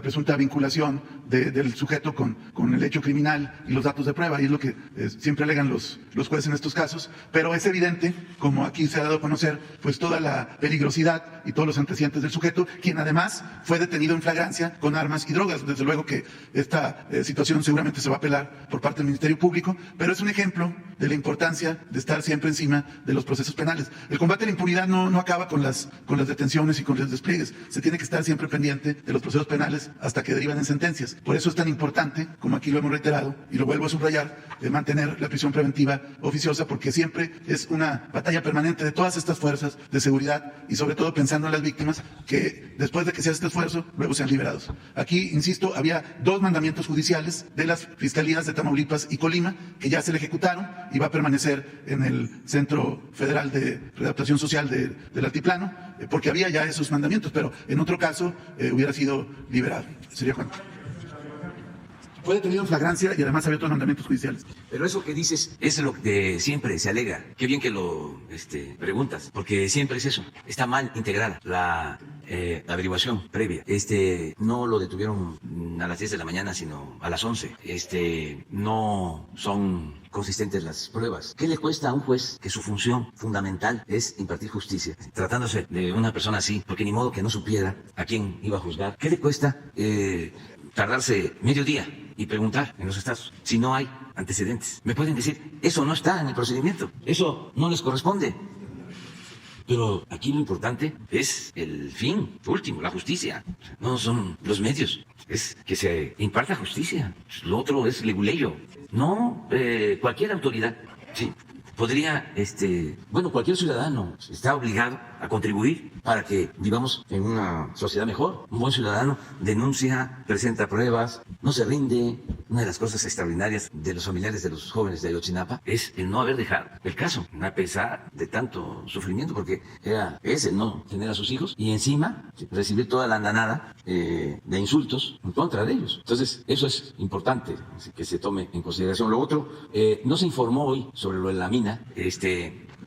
presunta vinculación del sujeto con el hecho criminal y los datos de prueba, y es lo que siempre alegan los jueces en estos casos. Pero es evidente, como aquí se ha dado a conocer, pues toda la peligrosidad y todos los antecedentes del sujeto, quien además fue detenido en flagrancia con armas y drogas. Desde luego que esta situación seguramente se va a apelar por parte del Ministerio Público, pero es un ejemplo de la importancia de estar siempre encima de los procesos penales. El combate a la impunidad no acaba con las detenciones y con los despliegues. Se tiene que estar siempre pendiente de los procesos penales hasta que derivan en sentencias. Por eso es tan importante, como aquí lo hemos reiterado y lo vuelvo a subrayar, mantener la prisión preventiva oficiosa, porque siempre es una batalla permanente de todas estas fuerzas de seguridad, y sobre todo pensando en las víctimas, que después de que se hace este esfuerzo, luego sean liberados. Aquí, insisto, había 2 mandamientos judiciales de las fiscalías de Tamaulipas y Colima que ya se le ejecutaron y va a permanecer en el Centro Federal de Readaptación Social del Altiplano, porque había ya esos mandamientos, pero en otro caso hubiera sido liberado. Sería Juan. Fue detenido en flagrancia y además había otros mandamientos judiciales. Pero eso que dices es lo que siempre se alega. Qué bien que lo preguntas, porque siempre es eso. Está mal integrada la averiguación previa. No lo detuvieron a las 10 de la mañana, sino a las 11. No son consistentes las pruebas. ¿Qué le cuesta a un juez que su función fundamental es impartir justicia? Tratándose de una persona así, porque ni modo que no supiera a quién iba a juzgar. ¿Qué le cuesta tardarse medio día y preguntar en los estados si no hay antecedentes? Me pueden decir, eso no está en el procedimiento, eso no les corresponde. Pero aquí lo importante es el fin último, la justicia. No son los medios, es que se imparta justicia. Lo otro es leguleyo. No cualquier autoridad. Sí, podría, bueno, cualquier ciudadano está obligado a contribuir para que vivamos en una sociedad mejor. Un buen ciudadano denuncia, presenta pruebas, no se rinde. Una de las cosas extraordinarias de los familiares de los jóvenes de Ayotzinapa es el no haber dejado el caso, a pesar de tanto sufrimiento, porque era ese no tener a sus hijos y encima recibir toda la andanada de insultos en contra de ellos. Entonces, eso es importante que se tome en consideración. Lo otro, no se informó hoy sobre lo de la mina,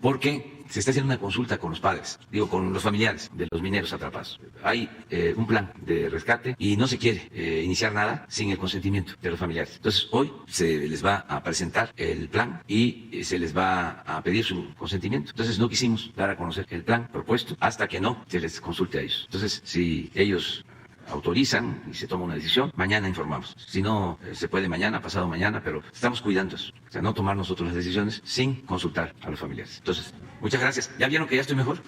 porque se está haciendo una consulta con los padres, con los familiares de los mineros atrapados. Hay un plan de rescate y no se quiere iniciar nada sin el consentimiento de los familiares. Entonces, hoy se les va a presentar el plan y se les va a pedir su consentimiento. Entonces, no quisimos dar a conocer el plan propuesto hasta que no se les consulte a ellos. Entonces, si ellos autorizan y se toma una decisión, mañana informamos. Si no, se puede mañana, pasado mañana, pero estamos cuidando eso. O sea, no tomar nosotros las decisiones sin consultar a los familiares. Entonces, muchas gracias. ¿Ya vieron que ya estoy mejor?